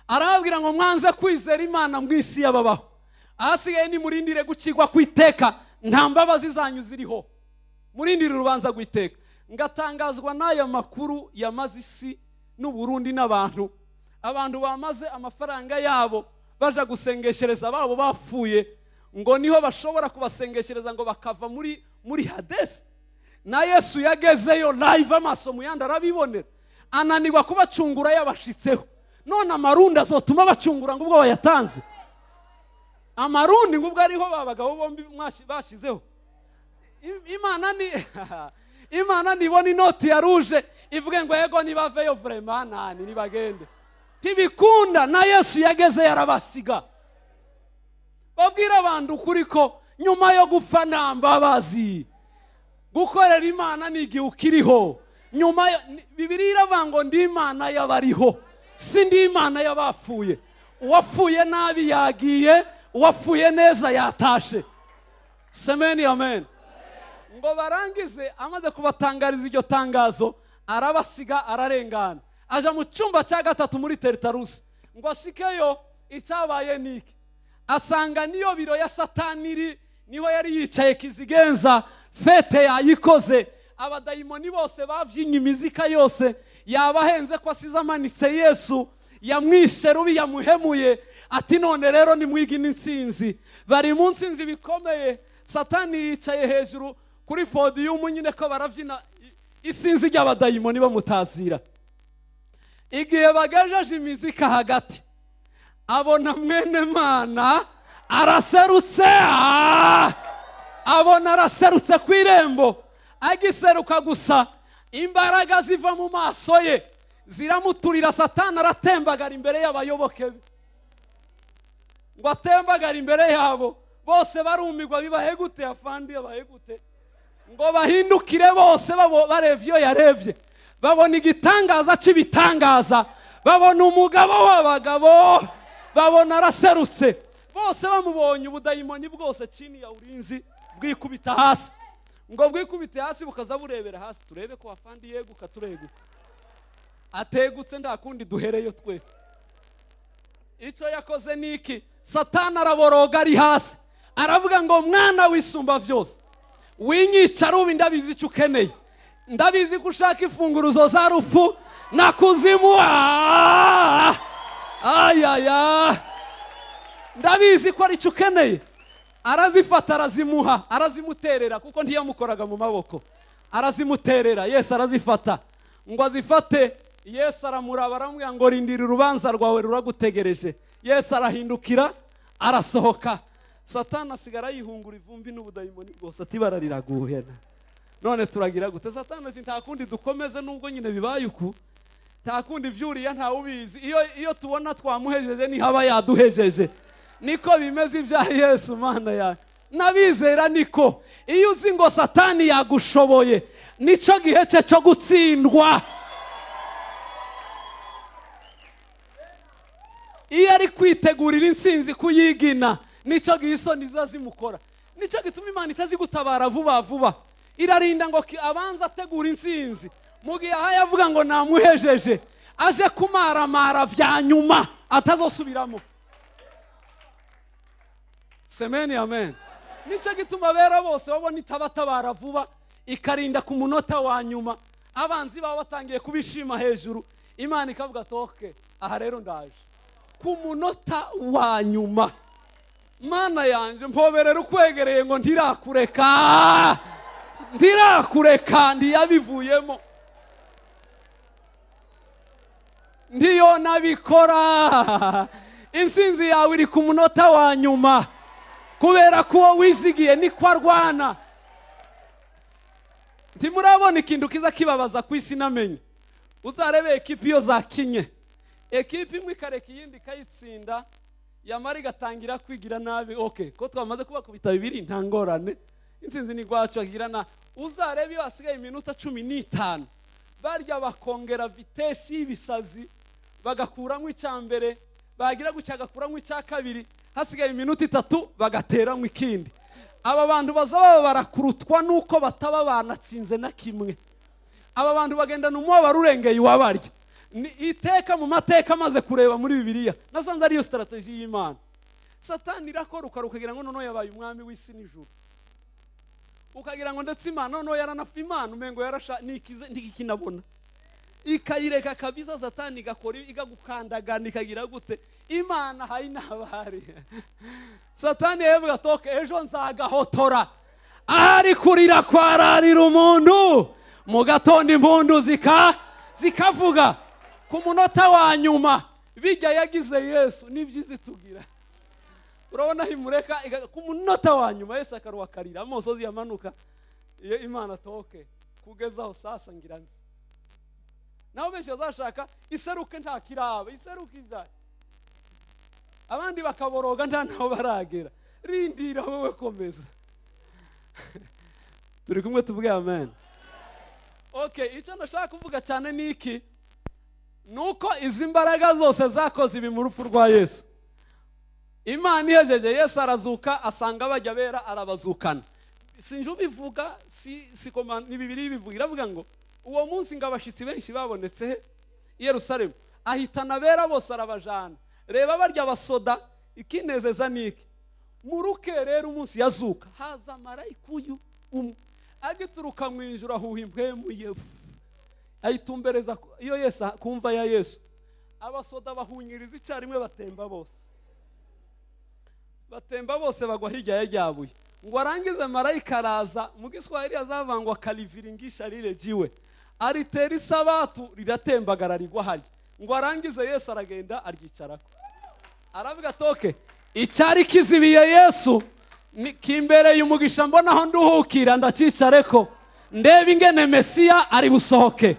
arababwira ngo mwanze kwizera Imana mw'isi y'ababaho ahasigaye nimurindire gukigwa kw'iteka nta mbabazi zanyu ziriho murindire urubanza rw'iteka ngatangazwa n'aya makuru yamaze isi n'Uburundi n'abantu bamaze amafaranga yabo baja gusengeshereza babo bapfuye ngo niho bashobora kubasengeshereza ngo bakava muri Hadesi na Yesu yagezeyo live amaso mu yandi arabibonera ananirwa kubacungura yabashitseho none amarundi azotuma bacungura ngo ubwo bayatanze amarundi ngo ubwo ariho babagabo bombi bashizeho Imana nibona inoti ya ruje ivuge ngo yego nibaveyo vraiment nani nibagende tibikunda na Yesu yageze yarabasiga babwira abantu kuri ko nyuma yo gupfa nta mbabazi gukorera Imana n'igihe ukiriho nyuma Bibiliya iravuga ngo ndi Imana y'abariho si ndi Imana y'abapfuye uwapfuye nabi yagiye uwapfuye neza yatashe semeni amen ngo barangize amaze kubatangariza iryo tangazo arabasiga ararengana aja mu cyumba cya gatatu muri Teritarusi ngo ashikeyo icyabaye niki asanga niyo biro ya Satani niho yari yicaye kizigenza fete yayikoze abadayimoni bose bavyinye imizika yose yabahenze ko asize amanitse Yesu yamwishe rubi yamuhemuye ati none rero nimwiga n'insinzi bari mu nsinzi bikomeye Satani yicaye hejuru kuri podium nyine ko baravyina isinzi ry'abadayimoni bamutazira igihe bagajeje imizika hagati abona mwene Mana araserutse abona araserutse ku irembo agiseruka gusa imbaraga ziva mu maso ye ziramuturira Satani aratembagara imbere y'abayoboke be ngo atembagara imbere yabo bose barumigwa bibahe gute afandi yabahe gute ngo bahindukire bose barevye iyo yarevye babona igitangaza cy'ibitangaza babona umugabo w'abagabo babona araserutse bose bamubonye ubudayimoni bwose chini ya ulinzi bwikubita hasi ngo bwikubite hasi bukaza burebera hasi turebe ko afandi yeguka tureguka ategutse nda kundi duhereyo twese icyo yakoze niki Satani araboroga ari hasi aravuga ngo mwana wisumba vyose winyica rubi ndabizi icyo ukeneye ndabizi ko ushaka ifunguruzo za rupfu na kuzimu ayaya ndabizi ko ari icyo ukeneye arazifata arazimuha arazimuterera kuko ntiyamukoraga mu maboko arazimuterera Yesu arazifata ngo azifate Yesu aramuraba aramubwira ngo rindira urubanza rwawe ruragutegereje Yesu arahindukira arasohoka Satani asigara yihungura ivumbi n'ubudayimoni bwose ati barariraguhena none turagira gute Satani ati nta kundi dukomeze nubwo nyine bibaye uku nta kundi vyuriya nta ubizi iyo tubona twamuhejeje ni haba yaduhejeje niko bimeze ibya Yesu Mana ya nabizera niko iyo uzi ngo Satani yagushoboye nico gihe cye cyo gutsindwa iyo ari kwitegurira insinzi kuyigina nico gisoni zazimukora nico gituma Imana itazigutabara vuba vuba irarinda ngo abanza ategura insinzi mugihe ahayavuga ngo namuhejeje aje kumaramara vya nyuma atazosubiramo semeni amen nico gituma bera bose babona itabatabara vuba ikarinda ku munota wa nyuma abanzi baba batangiye kubishima hejuru Imana ikavuga toke aha rero ndaje ku munota wa nyuma Mana yanje mpoberera ukwegereye ngo ndirakureka ndiyabivuyemo ndiyo nabikora insinzi yawe iri ku munota wa nyuma kubera ko wizigiye niko arwana ntimurabona ikintu kiza kibabaza ku isi namenye uzarebe ekipi yo zakinye ekipi imwe ikareka iyindi ikayitsinda yamara igatangira kwigira nabi. Okay, ko twamaze kubakubita bibiri nta ngorane, intsinzi ni gwacu agira na uzarebe iyo hasigaye iminota 15 barya bakongera vitesi y'ibisazi bagakuramo icyambere, bagira gucya gakuramo icya kabiri, hasigaye iminota 3 bagateramo ikindi. Aba bantu bazaba barakurutwa nuko bataba banatsinze na kimwe. Aba bantu bagendana umubabaro urengeye wabarya. Iteka mu mateka maze kureba muri Bibiliya nasanze ariyo strategy y'Imana. Satani irakora ukagira ngo noneho yabaye umwami w'isi n'ijuru, ukagira ngo ndetse Imana noneho yaranafa Imana umengo yarasha nikize ntikinabona, ikayireka kabisa. Satani igakora igagukandagana ikagira gute Imana hayina habari. Satani yevuga toke ejo nzagahotora, ari kurira kwararira umuntu mu gatondo impundu zikavuga. Ku munota wa nyuma bijya yagize Yesu nibyizi tugira, urabona himureka ku munota wa nyuma Yesu akaruwakarira amosozi yamanuka. Iyo Imana toke kugezaho sasa ngiranze naho benshi bazashaka iseruke nta kiraba, iseruke iza abandi bakaboroga nta naho baragera. Rindira wowe komeza. Turi kumwe tuvuge amen. Okay, icyo ndashaka kuvuga cyane ni iki, nuko izi mbaraga zose zakoze ibi mu rupfu rwa Yesu. Imana ihejeje Yesu arazuka, asanga bajya bera arabazukana. Sinje bivuga si koma ni Bibiliya bivuga, iravuga ngo uwo munsi ngabashitsi benshi babonetse i Yerusalemu, ahitana bera bose arabajana. Reba barya basoda, ikinezeza niki muruke rero umunsi yazuka haza marayika uyu agituruka mu ijuru ahuha impwemu ye ayitumbereza iyo Yesu kumva ya Yesu. Abasoda bahunyiriza icyarimwe batemba bose bagwa hirya ya ryabuye. Ngo arangize marayika araza, mu Giswahili azavangwa kaliviringisha rirejiwe, aritera isabatu riratembagara rigwa hari. Ngo arangize Yesu aragenda aryicarako, aravuga toke icyari kizibiye Yesu kimbereye umugisha, mbona aho nduhukira ndacicareko ndebe ingene Mesiya ari busohoke.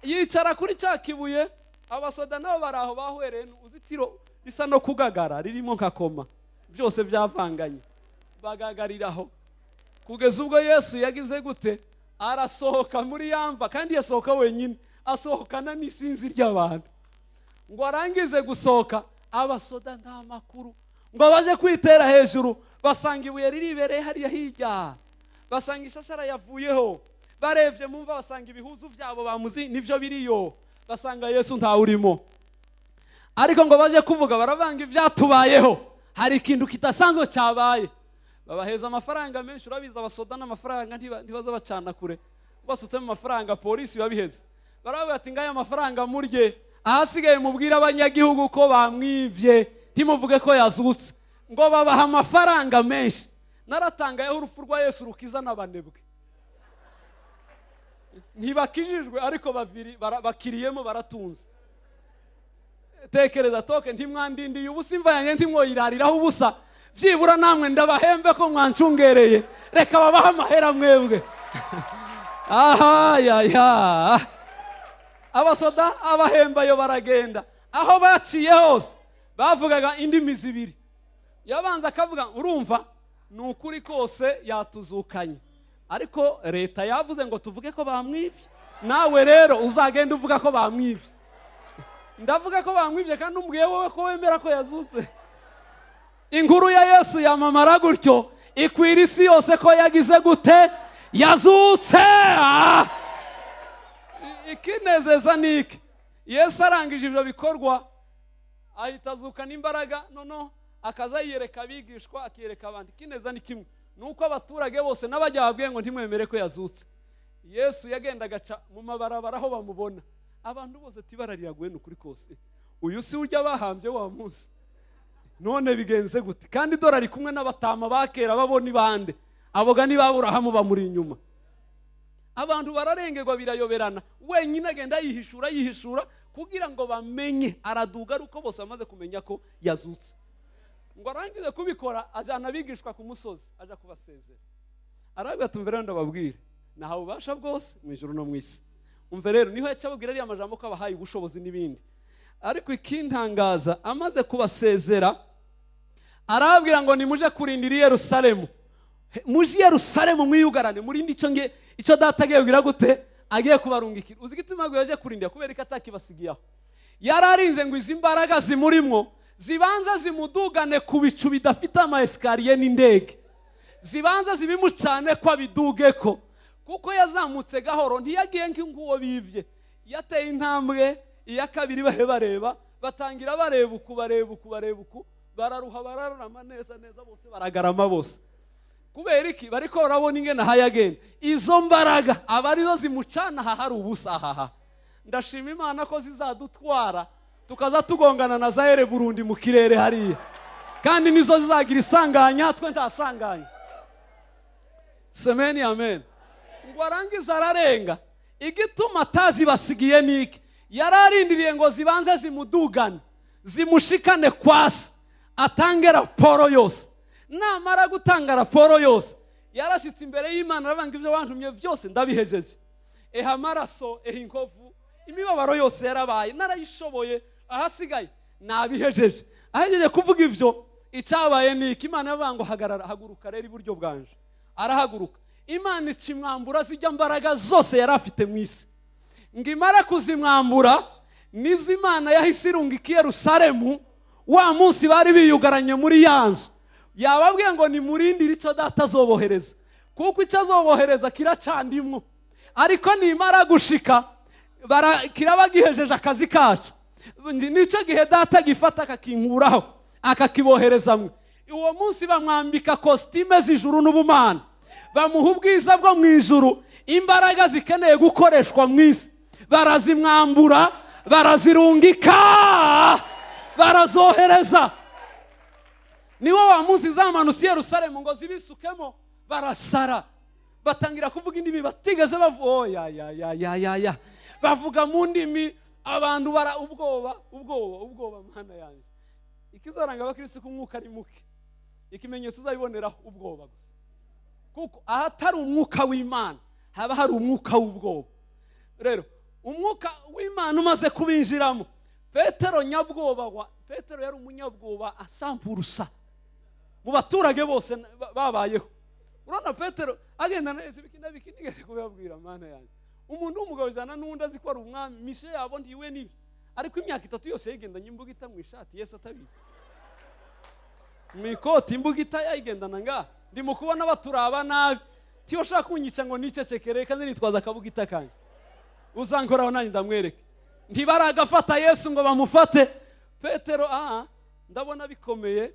Yicara kuri cya kibuye, abasoda nabo baraho bahwereye uzitiro bisa no kugagara ririmo nkakoma, byose byavanganye bagagariraho kugeza ubwo Yesu yagize gute arasohoka muri yamva, kandi yasohoka wenyine, asohokana n'isinzi ry'abantu. Ngo arangize gusohoka abasoda nta makuru, ngo baje kwitera hejuru basanga ibuye riribereye hariya hirya, basanga ishashara yavuyeho, barebye mumva basanga ibihuzu byabo bamuzi nivyo biriyo, basanga Yesu nta urimo. Ariko ngo baje kuvuga baravanga ibyatubayeho, hari ikintu kitasanzwe cyabaye. Babaheza amafaranga menshi, urabiza abasoda n'amafaranga ntibaza bacana kure, basutse mu mafaranga polisi babiheze. Baravuga ati ngaya amafaranga murye, ahasigaye mubwira abanyagihugu ko bamwivye, ntimuvuge ko yazutse. Ngo babaha amafaranga menshi. Naratangayeho urupfu rwa Yesu rukiza n'abanebwe, ntibakijijwe ariko bakiriyemo baratunze. Tekereza toke ntimwandindiye ubusa, imva yanjye ntimwoyirariraho ubusa, byibura namwe ndabahembe ko mwancungereye, reka babaha amahera mwebwe. Aha ya abasoda abahemba yo baragenda, aho baciye hose bavugaga indimi zibiri. Yabanza akavuga urumva nukuri kose yatuzukanye, ariko leta yavuze ngo tuvuge ko bamwivye, nawe rero uzagenda uvuga ko bamwivye. Ndavuga ko bamwivye kandi umbwiye wowe ko wemera ko yazutse. Inkuru ya Yesu yamamara gutyo ikwira isi yose ko yagize gute yazutse. Ikinezeza niki Yesu arangije ibyo bikorwa ahita azuka n'imbaraga, noneho akaza yiyereka abigishwa akiyereka abandi. Kineza ni kimwe nuko abaturage bose n'abajya babwiye ngo ntimwemere ko yazutse. Yesu yagenda agaca mu mabarabara aho bamubona, abantu bose tibararira gwe n'ukuri kose, uyu si urya bahambye wa munsi, none bigenze gute? Kandi dora ari kumwe n'abatama bakera babona ibande, aboga ni baburahamu bamuri inyuma. Abantu bararengerwa birayoberana, wenyine agenda yihishura kugira ngo bamenye. Araduga ruko bose bamaze kumenya ko yazutse. Ngo arangize kubikora ajana abigishwa ku musozi aja kubasezera. Aravuga tumve rero ndababwira nahawe ubasha bwose mu ijuru no mu isi. Umve rero niho yacababwira ari amajambo ko abahaye ubushobozi n'ibindi. Ariko ikintangaza amaze kubasezera arababwira ngo nimuje kurindira i Yerusalemu, muje i Yerusalemu mwiyugarane murinde icyo data agiye kugira gute, agiye kubarungikira. Uzi igituma yaje kurindira? kubera ko atakibasigiyeho. Yararinze ngo izi mbaraga zimurimwo zibanza zimudugane ku bicu bidafite ama esikariye n'indege, zibanza zibimucane ko abidugeko, kuko yazamutse gahoro, ntiyagiye nk'uwo bivye. Yateye intambwe iya kabiri, bahe bareba, batangira bareba uku bararuha, bararama neza bose baragarama bose. Kubera iki? bariko barabona ingene hayagenda. Izo mbaraga aba arizo zimucana aha hari ubusa aha. Ndashima Imana ko zizadutwara tukaza tugongana na Zaire Burundi mu kirere hariya, kandi nizo zizagira isanganya, twe ntasanganya. Semeni amen. Ngo arangiza ararenga. Igituma atazibasigiye niki? Yararindiriye ngo zibanze zimudugane, zimushikane kwasi, atange raporo yose. Namara gutanga raporo yose, yarashitse imbere y'Imana aravuga ibyo wantumye byose ndabihejeje. Amaraso, inkovu, imibabaro yose yarabaye, narayishoboye, ahasigaye nabihejeje. Ahejeje kuvuga ivyo, icyabaye niki? Imana yavuga ngo haguruka rero iburyo bwanje. Arahaguruka. Imana ikimwambura zijya mbaraga zose yari afite mu isi. Ngo imara kuzimwambura, nizo Imana yahise irungika i Yerusalemu. Wa munsi bari biyugaranye muri yanzu, yababwiye ngo nimurindire icyo data azobohereza, kuko icyo azobohereza kiracandimwo. Ariko nimara gushika kiraba gihejeje akazi kacu. Nicyo gihe data gifata akakinkuraho akakiboherezamwe. Uwo munsi bamwambika kositime z'ijuru n'ubumana, bamuha ubwiza bwo mu ijuru, imbaraga zikeneye gukoreshwa mu isi barazimwambura, barazirungika, barazohereza. Niwo wa munsi zamanutse i Yerusalemu ngo zibisukemo, barasara, batangira kuvuga indimi batigeze bavuga. Ya bavuga mu ndimi, abantu bara ubwoba mana yanjye. Ikizaranga abakristo ku mwuka ari muke, ikimenyetso uzabiboneraho ubwoba gusa, kuko ahatari umwuka w'Imana haba hari umwuka w'ubwoba. Rero umwuka w'Imana umaze kubinjiramo, Petero nyabwoba Petero yari umunyabwoba asampurusa mu baturage bose babayeho. Urana Petero agenda neza biki nigeze kubabwira mana yanjye. Umuntu w'umugabo jana n'undi azi ko ari umwami, mission yabo ndiwe nibi, ariko imyaka 3 yose yigendanye imbugita mu ishati, Yesu atabizi. Mwikoti imbugita yayigendana nga, ndimo kubona baturaba nabi, tiyo shaka kunyica ngo nicecekere kandi nitwaza akabugita kanje. Uzankoraho nani ndamwereke. Ntibaragafata Yesu ngo bamufate. Petero ndabona bikomeye,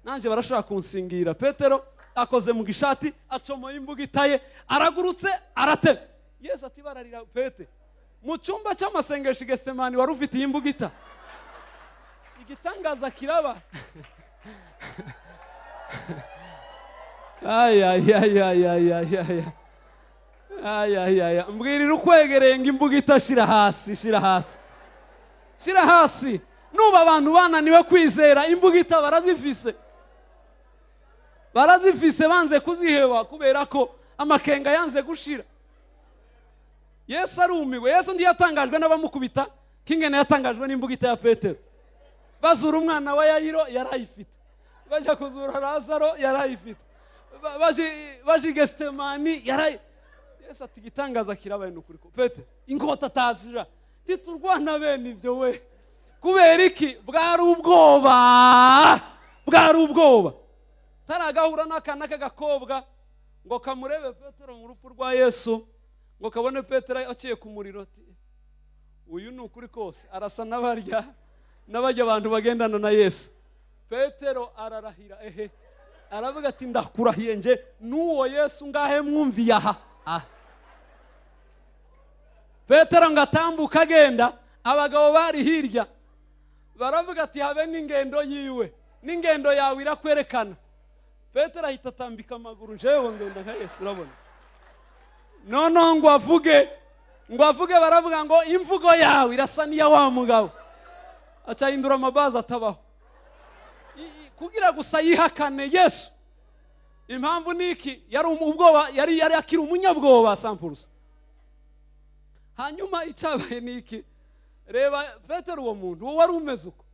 nanje barashaka kunsingira. Petero akoze mu gishati, acomoye imbugita ye, aragurutse aratema. Yesu ati bararira Pete, mu cyumba cy'amasengesho Getsemani wari ufite imbugita. Igitangaza kiraba. Mbwirira ukwegereye ngo imbugita shira hasi. Nuba abantu bananiwe kwizera, imbugita barazifise banze kuziheba kubera ko amakenga yanze gushira. Yesu arumiwe. Yesu ndiyatangajwe n'abamukubita kingene yatangajwe n'imbugita ya Petero. Bazura umwana wa Yayiro yarayifite, baje kuzura Lazaro yarayifite, baje Getsemani Yesu ati gitangaza kirabaye n'ukuri ko Petero inkota tazira titurwana bene ibyo we. Kubera iki? Bwari ubwoba. Taragahura n'akana k'agakobwa ngo kamurebe Petero mu rupfu rwa Yesu, ngo kabone Petero aciye ku muriro, ati uyu ni ukuri kose arasa n'abajya abantu bagendana na Yesu. Petero ararahira, aravuga ati ndakurahiye nje n'uwo Yesu ngahe mwumviye aha. Petero ngatambuka agenda, abagabo bari hirya baravuga ati habe n'ingendo yiwe, n'ingendo yawe irakwerekana. Petero ahita atambika amaguru, njewe ngenda nka Yesu. Urabona noneho ngo avuge baravuga ngo imvugo yawe irasa n'iya wa mugabo. Acahindura amabazi atabaho kugira gusa yihakane Yesu. Impamvu niki? Yari ubwoba, yari akiri umunyabwoba sampurusa. Hanyuma icyabaye niki? Reba Petero uwo muntu wari umeze uko,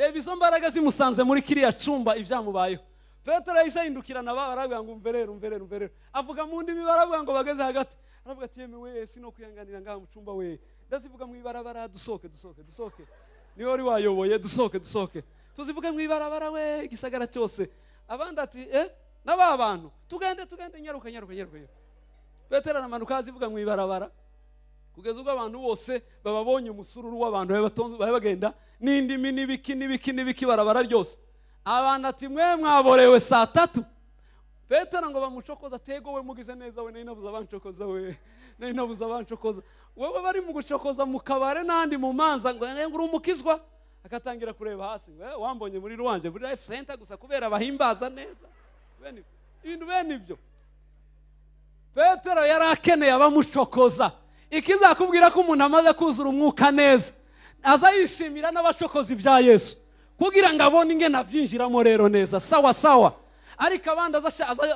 reba izo mbaraga zimusanze muri kiriya cyumba ibyamubayeho. Petero yahise ahindukirana baravuga ngo umve rero avuga mu ndimi baravuga ngo bageze hagati aravuga ati yemewe sino kwihanganira ngaha mu cyumba we ndazivuga mu ibarabara dusohoke niwe wari wayoboye dusohoke tuzivuga mu ibarabara we igisagara cyose abandi ati n'aba bantu tugende nyaruka. Petero aramanuka azivuga mu ibarabara kugeza ubwo abantu bose bababonye umusururu w'abantu bagenda n'indimi n'ibiki barabara ryose. Abantu ati mwe mwaborewe saa 3. Petero ngo bamucokoza atego we mugize neza we nabuza abancokoza we nabuza abancokoza wewe bari mu gucokoza mu kabare nandi mu manza ngo uri umukizwa akatangira kureba hasi ngo wambonye muri ruwanje muri life center gusa kubera bahimbaza neza ibintu bene ibyo. Petero yarakeneye abamucokoza. Ikizakubwira ko umuntu amaze kuzura umwuka neza azayishimira n'abashokozi bya Yesu kugira ngo abone ingene abyinjiramo rero neza sawa. Ariko abandi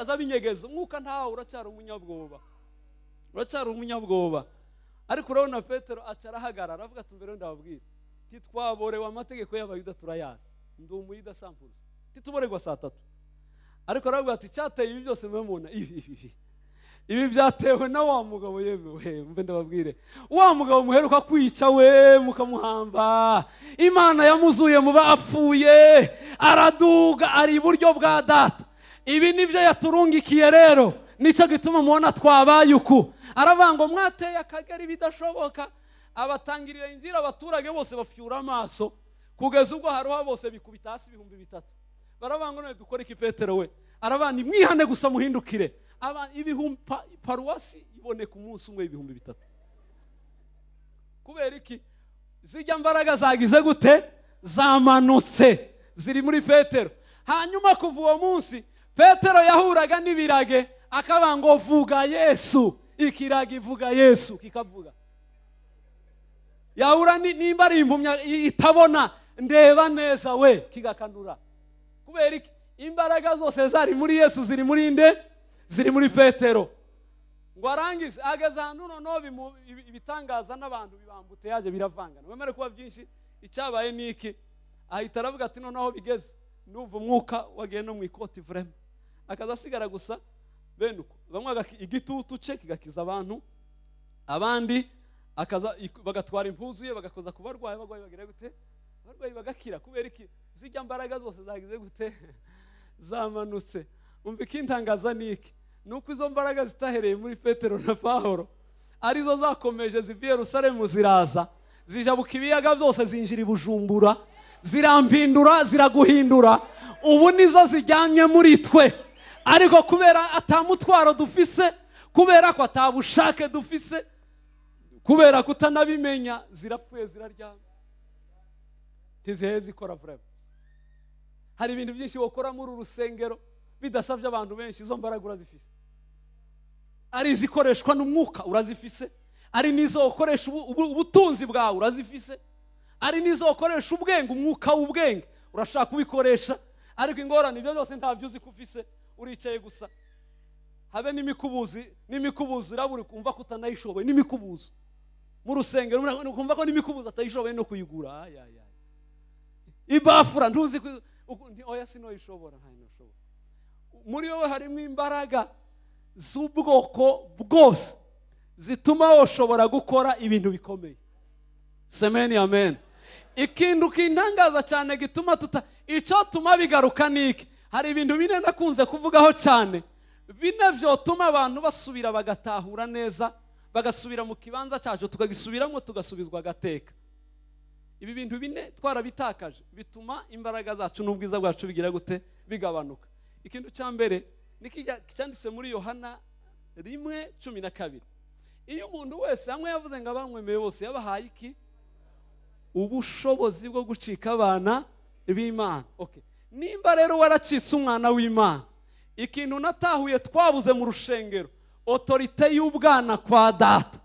azabinyegeza umwuka ntawe uracyari umunyabwoba. Ariko urabona Petero acarahagarara avuga ati mbere ndababwira ntitwaborewe amategeko y'abayuda turayazi ndi umuyuda sampurusi ntituboregwa saa 3. Ariko aravuga ati cyateye ibi byose mubona ibi byatewe na wa mugabo yemewe mbe ndababwire wa mugabo muheruka kwica we mukamuhamba Imana yamuzuye mu bapfuye araduga ari iburyo bwa data. Ibi nibyo yaturungikiye rero nicyo gituma mubona twabaye uku. Aravuga ngo mwateye akagari bidashoboka abatangirira inzira abaturage bose bafyura amaso kugeza ubwo haruha bose bikubita hasi 3,000. Baravuga ngo none dukora iki Petero we arabandi mwihane gusa muhindukire paruwasi iboneka umunsi umwe 3,000. Kubera iki zijya mbaraga zagize gute zamanutse ziri muri Petero. Hanyuma kuva uwo munsi Petero yahuraga n'ibirage akaba ngo vuga Yesu ikirage ivuga Yesu kikavuga. Yahura nimba ari impumya itabona ndeba neza we kigakanura. Kubera iki imbaraga zose zari muri Yesu ziri muri nde ziri muri Petero. Ngo arangize ageze ahantu noneho ibitangaza n'abantu bibambute yaje biravangana wemere kuba byinshi. Icyabaye niki ahita aravuga ati noneho bigeze numva umwuka wagiye no mu ikoti vrema akazasigara gusa benuko bamwe igitutu cye kigakiza abantu abandi bagatwara impuzu ye bagakoza ku barwayi bagira gute abarwayi bagakira. Kubera iki zijya mbaraga zose zagize gute zamanutse. Umva ikintangaza niki nuko izo mbaraga zitahereye muri Petero na Pawulo arizo zakomeje ziviye Yerusalemu ziraza zijabuka ibiyaga byose zinjira i Bujumbura zirampindura ziraguhindura. Ubu nizo zijyanye muri twe ariko kubera atamutwaro dufise kubera ko atabushake dufise kubera kutanabimenya zirapfuye ziraryama ntiziheze ikora vrema. Hari ibintu byinshi wokora muri urusengero bidasabye abantu benshi izo mbaraga urazifise. Ari izikoreshwa n'umwuka urazifise, ari nizo ukoresha ubutunzi bwawe urazifise, ari nizo ukoresha ubwenge umwuka w'ubwenge urashaka kubikoresha. Ariko ingorane ibyo byose ntabyo uzi kufise uricaye gusa. Habe n'imikubuzi uraburi kumva ko utanayishoboye n'imikubuzi mu rusengero ukumva ko n'imikubuzi atayishoboye no kuyigura. Ibafura ntuzi oya sinoyishobora ntayishobora. Muri wowe harimo imbaraga z'ubwoko bwose zituma woshobora gukora ibintu bikomeye. Semeni amen. Ikintu kintangaza cyane gituma icyo tuma bigaruka niki. Hari ibintu bine nakunze kuvugaho cyane bine vyotuma abantu basubira bagatahura neza bagasubira mu kibanza cyacu tukagisubiramo tugasubizwa agateka. Ibi bintu bine twarabitakaje bituma imbaraga zacu n'ubwiza bwacu bigira gute bigabanuka. Ikintu cya mbere cyanditse muri Yohana 1:12. Iyo umuntu wese amwe yavuze ngo abamwemeye bose yabahaye iki ubushobozi bwo gucika abana b'Imana. Okay, nimba rero waracitse umwana w'Imana ikintu natahuye twabuze mu rushengero autorite y'ubwana kwa data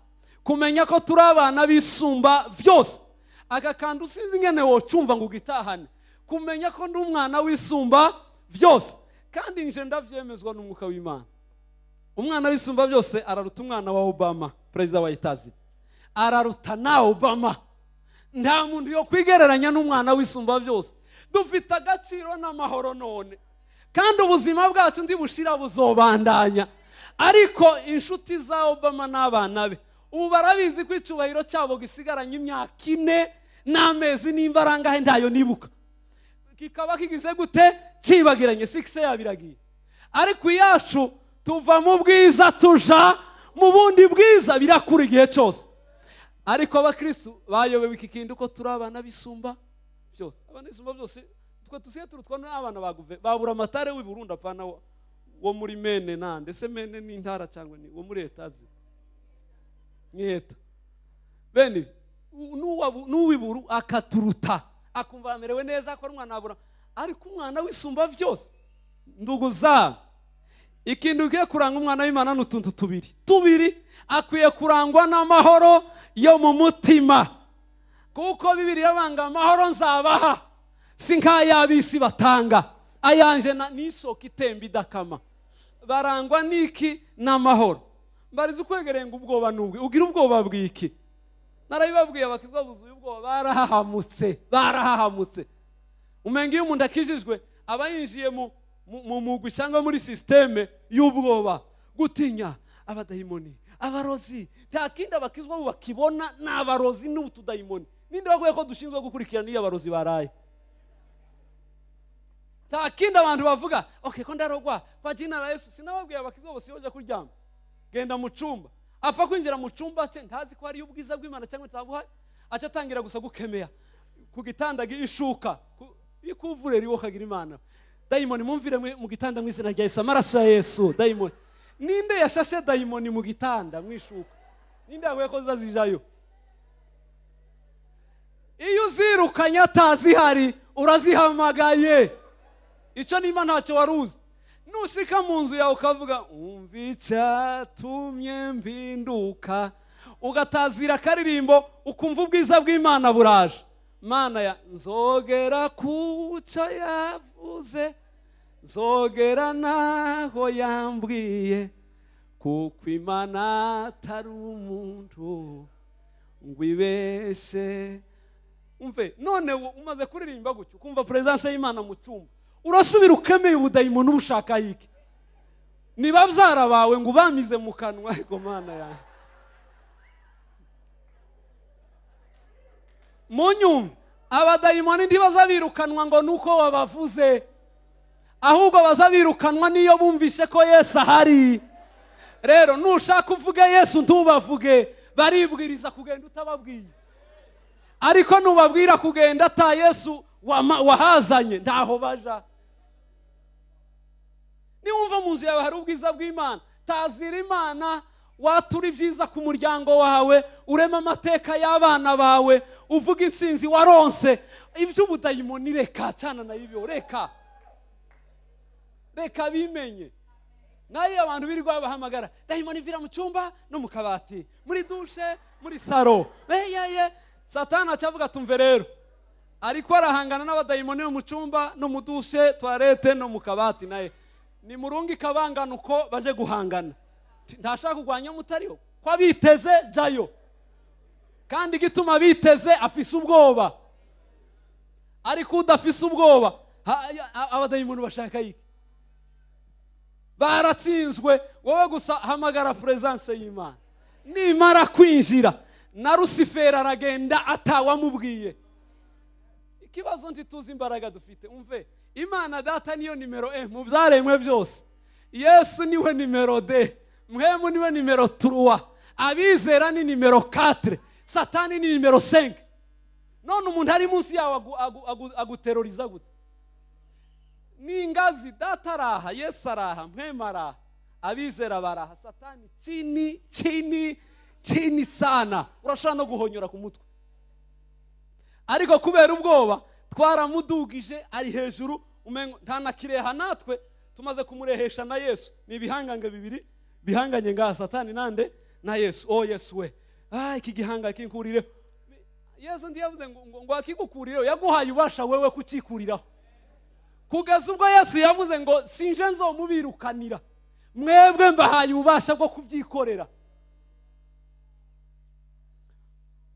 kumenya ko turi abana bisumba byose. Aka kandi usinzi ngene wocumva ngo ugitahane kumenya ko ndi umwana wisumba byose. Kandi nje ndavyemezwa n'umwuka w'Imana. Umwana wisumba byose araruta umwana wa Obama, president wa Itazi. Araruta na Obama. Nta muntu yo kwigereranya n'umwana wisumba byose. dufite agaciro n'amahoro none, kandi ubuzima bwacu ndibushira buzobandanya. Ariko inshuti za Obama n'abana be ubu barabizi ko icyubahiro cyabo gisigaranye imyaka 4 n'amezi n'imbarangahe ntayo nibuka, kikaba kigize gute cibagiranye 6 yabiragiye. Ariko iyacu tuva mu bwiza tuja mu bundi bwiza, birakura igihe cyose. Ariko abakristo bayobewe iki kintu ko turi abana bisumba byose. Abana bisumba byose twe tusiye turutwa n'abana babura amatare w'i Burundi apana wo muri mene nande se mene n'intara cyangwa ni wo muri etazi nyeta bene n'uwiburu akaturuta akumva amerewe neza ko umwana abura. Ariko umwana wisumba byose nduguza ikintu ugiye kuranga umwana w'Imana n'utuntu tubiri akwiye kurangwa n'amahoro yo mu mutima, kuko Bibiliya banga amahoro nzabaha si nk'ay'abisi batanga, ayanje n'isoko itemba idakama. Barangwa n'iki? N'amahoro. Mbariza ukwegereye ngo ubwoba n'ubwe ugira ubwoba bw'iki? Narabibabwiye abakizwa buzuye ubwoba, barahahamutse. Umenga iyo umuntu akijijwe aba yinjiye mu mugwi cyangwa muri systeme y'ubwoba, gutinya abadayimoni, abarozi. Nta kindi abakizwa bakibona n'abarozi n'utudayimoni. Ninde waguye ko dushinzwe gukurikirana iyo abarozi baraye? Nta kindi abantu bavuga okay ko ndarogwa kwa jina la Yesu. Sinababwiye abakizwa bose yoje kuryama, genda mu cyumba, apfa kwinjira mu cyumba cye ntazi ko hari ubwiza bw'Imana cyangwa tabuha, aca atangira gusa gukemea ku gitanda gishuka ikuvureri wo kagira Imana. Dayimoni mumvire mu gitanda mw'izina rya Yesu, amaraso ya Yesu. Dayimoni ninde yashashe dayimoni mu gitanda mwishuka? Ninde yaguye ko zazijayo? Iyo uzirukanye atazi hari urazihamagaye. Icyo nimba ntacyo waruzi. Nushika mu nzu yawe ukavuga umva icyatumye mbinduka, ugatazira akaririmbo ukumva ubwiza bw'Imana buraje. Mana ya nzogera kuca yavuze, nzogera naho yambwiye, kuko Imana atari umuntu ngo ibeshe. Umve none umaze kuririmba gutyo ukumva presence y'Imana mu cyumba, urasubira ukemeye ubudayimoni ubushaka yiki? Niba byara bawe ngo bamize mu kanwa. Ariko Mana ya munyumve, abadayimoni ntibazabirukanwa ngo nuko wabavuze, ahubwo bazabirukanwa niyo bumvishe ko Yesu ahari. Rero nushaka uvuge Yesu ntubavuge, baribwiriza kugenda utababwiye. Ariko nubabwira kugenda ata Yesu wahazanye ntaho baja. Niwumva mu nzu yawe hari ubwiza bw'Imana, tazira Imana, watura ibyiza ku muryango wawe, urema amateka y'abana bawe, uvuga insinzi waronse. Iby'ubudayimoni reka cyana na ibyo reka bimenye. Nayo abantu birirwa bahamagara dayimoni vira mu cyumba no mu kabati, muri dushe, muri saro. Beyeye Satana cyavuga tumve rero, ariko arahangana n'abadayimoni mu cyumba no mu dushe, toilette no mu kabati. Naye ni murungi kabangana uko baje guhangana. Ntashaka kugwanya mutariho kwa biteze jayo, kandi gituma biteze afise ubwoba. Ariko udafise ubwoba abadayimoni bashaka yiki? Baratsinzwe. Wowe gusa hamagara presence y'Imana, nimara kwinjira na Lucifer aragenda atawamubwiye. Ikibazo ntituzi imbaraga dufite. Umve, Imana data niyo nimero 1 mu byaremwe byose, Yesu niwe nimero 2, Muhemu niwe nimero 3, abizera ni nimero 4, Satani ni nimero 5. None umuntu ari munsi yawe aguteroriza gute? Ni ingazi. Data araha, Yesu araha, Muhemu araha, abizera baraha, Satani chini sana, urashaka no guhonyora ku mutwe. Ariko kubera ubwoba twaramudugije ari hejuru, umengo ntanakireha. Natwe tumaze kumurehesha na Yesu. Ni ibihangange bibiri bihanganye nga Satani nande na Yesu. Oh Yesu we, iki gihanga kinkurire. Yesu ndiyavuze ngo akigukurire, yaguhaye ubasha wewe kucikuriraho. Kugeza ubwo Yesu yavuze ngo sinje nzomubirukanira, mwebwe mbahaye ubasha bwo kubyikorera.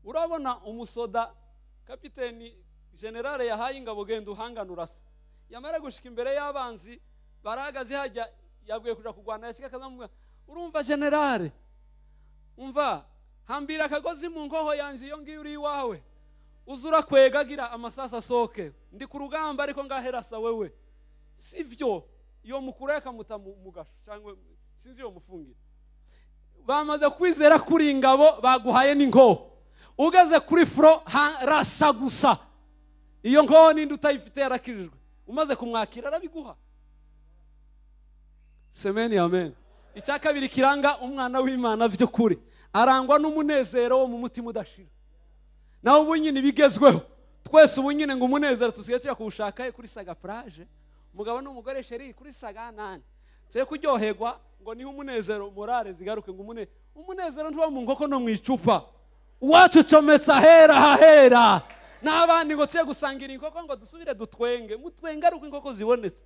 Urabona umusoda kapiteni generale yahaye ingabo genda uhangana urasa, yamara gushika imbere y'abanzi barahagaze hajya yabwiye kuja kugwana, yashika akazamubwira urumva generale, umva hambira akagozi mu nkoho yanje iyo ngiyo uri iwawe, uzura kwegagira amasasa asoke, ndi ku rugamba ariko ngaherasa wewe, sivyo iyo mukureka mutamugasho cyangwa sinzi iyo mufungira. Bamaze kwizera kuri ingabo baguhaye n'inkoho, ugeze kuri fro rasa gusa, iyo nkoho ninde utayifite yarakirijwe, umaze kumwakira arabiguha. Semeni amen. Icya kabiri kiranga umwana w'Imana by'ukuri, arangwa n'umunezero wo mu mutima udashira. Naho ubu nyine bigezweho twese ubu nyine ngo umunezero tusigaye tujya kuwushaka kuri Saga Plage, umugabo n'umugore sheri kuri Saga nani cyo kuryoherwa, ngo niho umunezero morale zigaruke, ngo umunezero ntuba mu nkoko no mu icupa, wacu cometse ahera hahera, n'abandi ngo tuje gusangira inkoko ngo dusubire dutwenge, mutwenge ariko inkoko zibonetse.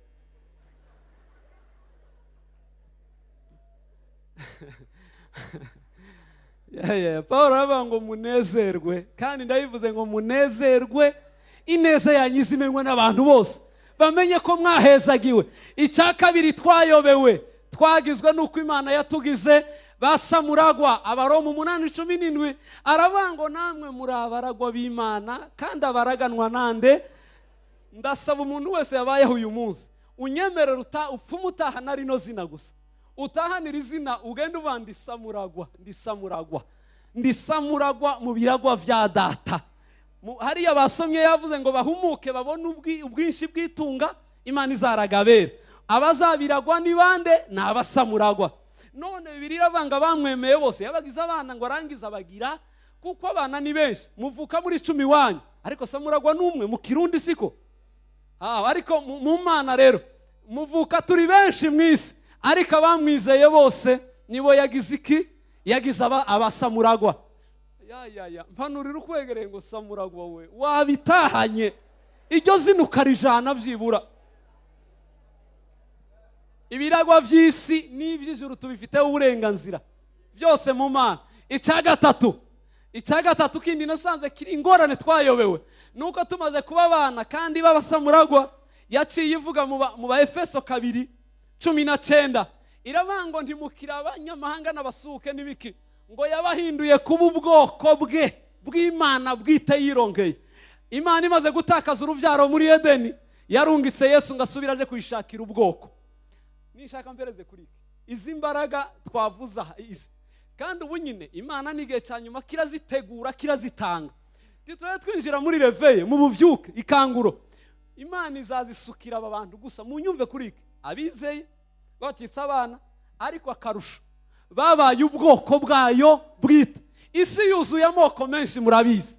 Paul aravuga ngo munezerwe, kandi ndabivuze ngo munezerwe, ineza yanyu izimenywe n'abantu bose, bamenye ko mwahezagiwe. Icya kabiri twayobewe, twagizwe n'uko Imana yatugize basamuragwa. Abaroma 8:17 aravuga ngo namwe muri abaragwa b'Imana kandi abaraganwa nande. Ndasaba umuntu wese yabayeho uyu munsi unyemerera upfumu utahana rino zina gusa, utahanira izina ugenda uvanda isamuragwa, ndisamuragwa mu biragwa vya data. Hariya basomye yavuze ngo bahumuke babone ubwinshi bw'itunga Imana izaragabera, abazabiragwa ni bande? Ni abasamuragwa. None Bibiliya iravuga bamwemeye bose yabagize abana ngo arangiza abagira, kuko abana ni benshi, muvuka muri 10 wanyu, ariko samuragwa n'umwe mu Kirundi siko. Ariko mu Mana rero muvuka turi benshi mwisi, ariko abamwizeye bose nibo yagize iki? Yagize abasamuragwa. Mpanurira ukwegereye ngo samuragwa we wabitahanye, iryo zina ukarijana byibura. Ibiragwa by'isi n'iby'ijuru tubifiteho uburenganzira byose mu Mana. Icya gatatu kindi nasanze kiri ingorane twayobewe, nuko tumaze kuba abana kandi b'abasamuragwa, yaciye ivuga mu Baefeso 2:19 iravuga ngo ntimukira abanyamahanga n'abasuke n'ibiki, ngo yabahinduye kuba ubwoko bwe bw'Imana bwite yirongeye. Imana imaze gutakaza urubyaro muri Edeni, yarungitse Yesu ngo asubire aje kuyishakira ubwoko. Nishaka mpereze kuri izi mbaraga twavuza izi, kandi ubu nyine Imana n'igihe cya nyuma kirazitegura kirazitanga. Titwe twinjira muri reveye mu buvyuke ikanguro, Imana izazisukira aba bantu gusa munyumve kuri iki, abizeye bakitsa abana, ariko akarusho babaye ubwoko bwayo bwite. Isi yuzuye amoko menshi murabizi,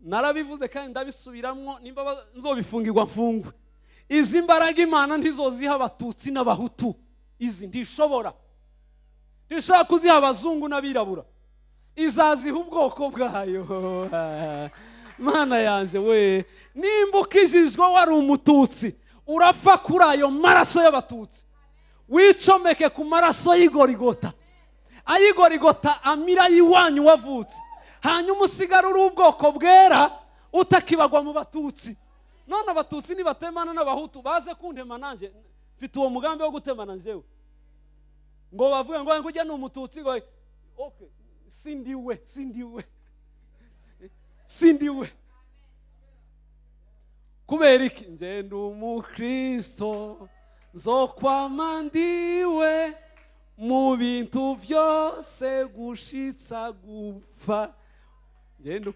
narabivuze kandi ndabisubiramwo, nimba nzobifungirwa mfungwe. Izi mbaraga Imana ntizoziha abatutsi n'abahutu, izi ndishobora kuziha abazungu n'abirabura, izaziha ubwoko bwayo. Mana yanje we, nimba ukijijwe wari umututsi urapfa kuri ayo maraso y'abatutsi, wicomeke ku maraso y'Igorigota. Ay'Igorigota amira y'iwanyu wavutse, hanyuma usigara uri ubwoko bwera utakibagwa mu batutsi. None abatutsi nibatemana n'abahutu baze kuntema nanje, mfite uwo mugambi wo gutemana njewe, ngo bavuge ngo ujya ni umututsi, ngo okay sindiwe kubera iki? Nje ndi umukristo nzokwama ndiwe mu bintu byose gushitsa gupfa. Nje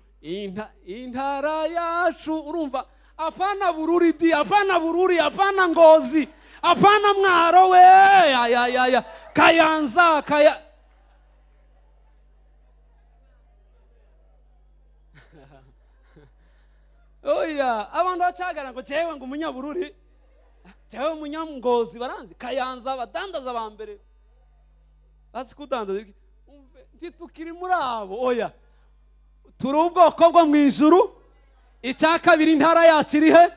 intara yacu, urumva, apana Bururi di, apana Bururi, apana Ngozi, apana Mwaro we, Kayanza oya, abantu bacagana ngo jewe ngo umunyabururi, jewe umunyangozi, baranzi Kayanza abadandaza ba mbere bazi kudandaza. Ntitukiri muri abo, oya, turi ubwoko bwo mu ijuru. Icya kabiri, intara yacu irihe?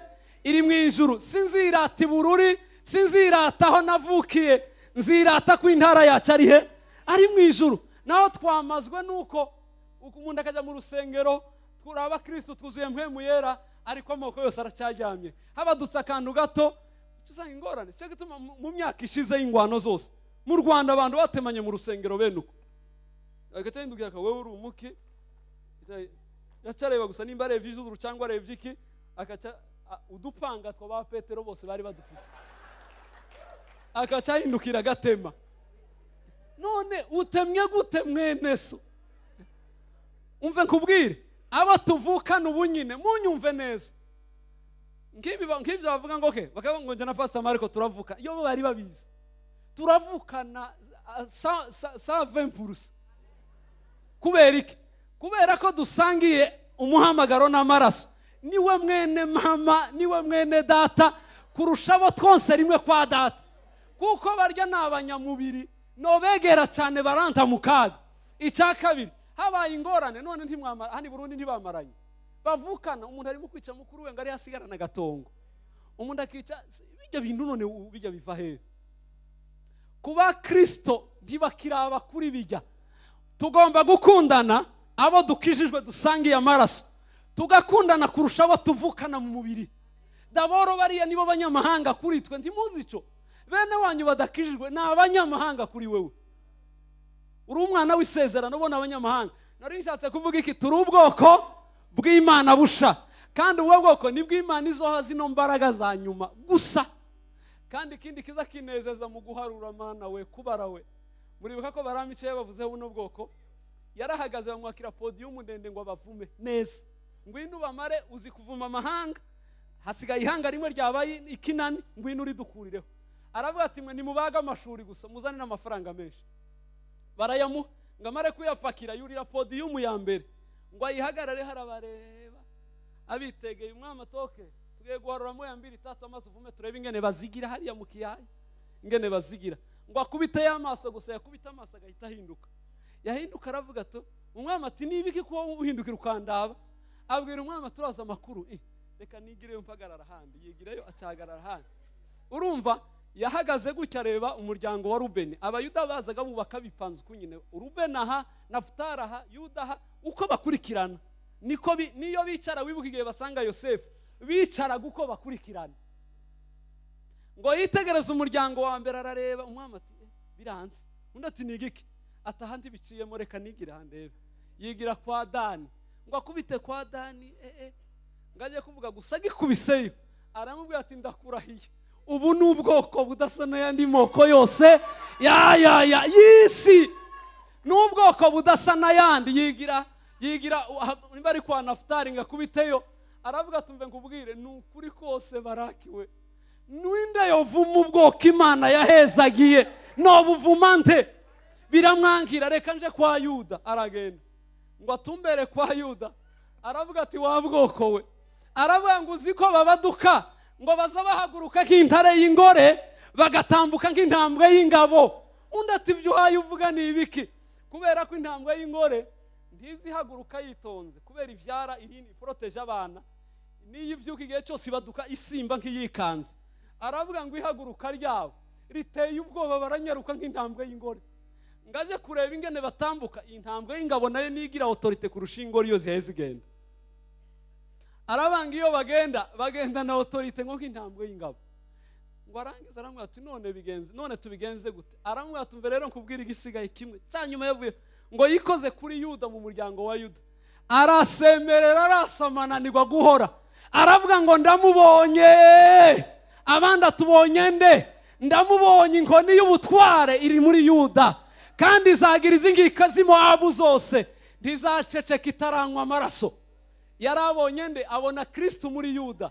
Iri mu ijuru. Sinzirata Bururi, sinzirata aho navukiye, nzirata ko intara yacu arihe? Ari mu ijuru. Naho twamazwe nuko umuntu akajya mu rusengero turi abakristo twuzuye mpwemu yera ariko amoko yose aracyaryamye habadutse akantu gato tuzanga ingorane cyo gituma mu myaka ishize y'ingwano zose mu Rwanda abantu batemanye mu rusengero bene uko agace ndubwira ka wewe uri umuki yacareba gusa nimba arebye izuru cyangwa arebye iki akaca udupanga two ba Petero bose bari badufise akaca hindukira gatema none utemye gute mwene so umve nkubwire abo tuvukana ubunyine munyumve neza nk'ibyo bavuga ngo okay bakaba ngo nje na Pastor Marco turavuka iyo bari babizi turavukana 120%. Kubera iki? Kubera ko dusangiye umuhamagaro n'amaraso. Niwe mwene mama, niwe mwene data kurusha abo twose rimwe kwa data. Kuko barya n'abanyamubiri no begera cyane baranta mukaga. Icya kabiri habaye ingorane none ntimwamara hani Burundi ntibamaranye. Bavukana umuntu ari mu kwica mukuru we ngari hasigarana gatongo. Umuntu akica bijya bintu none bijya biva he? Kuba Kristo ntibakiraba kuri bijya. Tugomba gukundana abo dukijijwe dusangiye amaraso. Tugakundana kurusha abo tuvukana mu mubiri. Daboro bariya nibo banyamahanga kuri twe ntimuzi ico. Bene wanyu badakijijwe ni abanyamahanga kuri wewe. Uri umwana w'isezerano ubona abanyamahanga. Nari nshatse kuvuga iki turi ubwoko bw'Imana busha. Kandi ubwo bwoko nibwo Imana izoha zino mbaraga za nyuma gusa. Kandi ikindi kiza kinezeza mu guharura mana we kubara we. Muribuka ko baramice bavuze buno bwoko yarahagaze bamwakira podium ndende ngo abavume neza. Ngwino bamare uzi kuvuma amahanga. Hasigaye ihanga rimwe ryabaye ikinani ngwino uri dukurireho. Aravuga ati mwe nimubaga amashuri gusa muzane n'amafaranga menshi. Barayamu ngamare kuyapakira yurira podium ya mbere. Ngo ayihagarare harabareba. Abitegeye umwama toke tugiye guharura mu ya 2 3 amaso vume turebe ingene bazigira hariya mu kiyaye. Ingene bazigira. Ngo akubite y'amaso gusa yakubita amaso agahita ahinduka. Yahinduka aravuga to umwama ati nibiki ko uhindukira ukandaba. Abwira umwama turaza makuru reka nigireyo mpagarara handi yigireyo acagarara handi. Urumva yahagaze gutya reba umuryango wa Rubeni. Abayuda bazaga bubaka bipanze kunyine. Rubeni aha Nafutali aha Yuda aha uko bakurikirana. Niko niyo bicara wibukigiye basanga Yosefu bicara guko bakurikirana. Ngo yitegereza umuryango wa mbere arareba umwama ati biranze. Undi ati nigiki? Atahandi biciyemo reka nigira handebe. Yigira kwa Dani. Ngo akubite kwa Dani ngaje kuvuga gusa gikubiseyo. Aramubwira ati ndakurahiye. Ubu n'ubwoko budasa n'ayandi moko yose yisi. N'ubwoko budasa n'ayandi yigira nimba ari kwa Nafutali ngakubiteyo. Aravuga tumve nkubwire n'ukuri kose barakiwe. Nwinde yovuma ubwoko Imana yahezagiye no buvumante biramwankira reka nje kwa Yuda aragenda ngo atumbere kwa Yuda aravuga ati wa bwoko we aravuga ngo uziko babaduka ngo baza bahaguruka nk'intare y'ingore bagatambuka nk'intambwe y'ingabo. Undi ati byo uvuga ni ibiki? Kubera ko intambwe y'ingore ntizihaguruka yitonze kubera ivyara irini protege abana niyo ivyuka igihe cyose baduka isimba nk'iyikanze. Aravuga ngo ihaguruka ryabo riteye ubwoba baranyaruka nk'intambwe y'ingore. Ngaje kureba ingene batambuka intambwe y'ingabo nayo nigira autorite kurusha ingore iyo ziheze igenda. Arabanga iyo bagenda na autorite nko nk'intambwe y'ingabo. Ngo arangiza aramwe ati none tubigenze gute? Aramwe atumve rero nkubwira igisigaye kimwe cyanyuma yavuye ngo yikoze kuri Yuda mu muryango wa Yuda. Arasemerera arasamananirwa guhora. Aravuga ngo ndamubonye. Abandi atubonye nde? Ndamubonye inkoni y'ubutware iri muri Yuda kandi izagira izingika z'Imoabu zose ntizaceceka itaranywa amaraso. Yarabonye nde? Abona Kristo muri Yuda.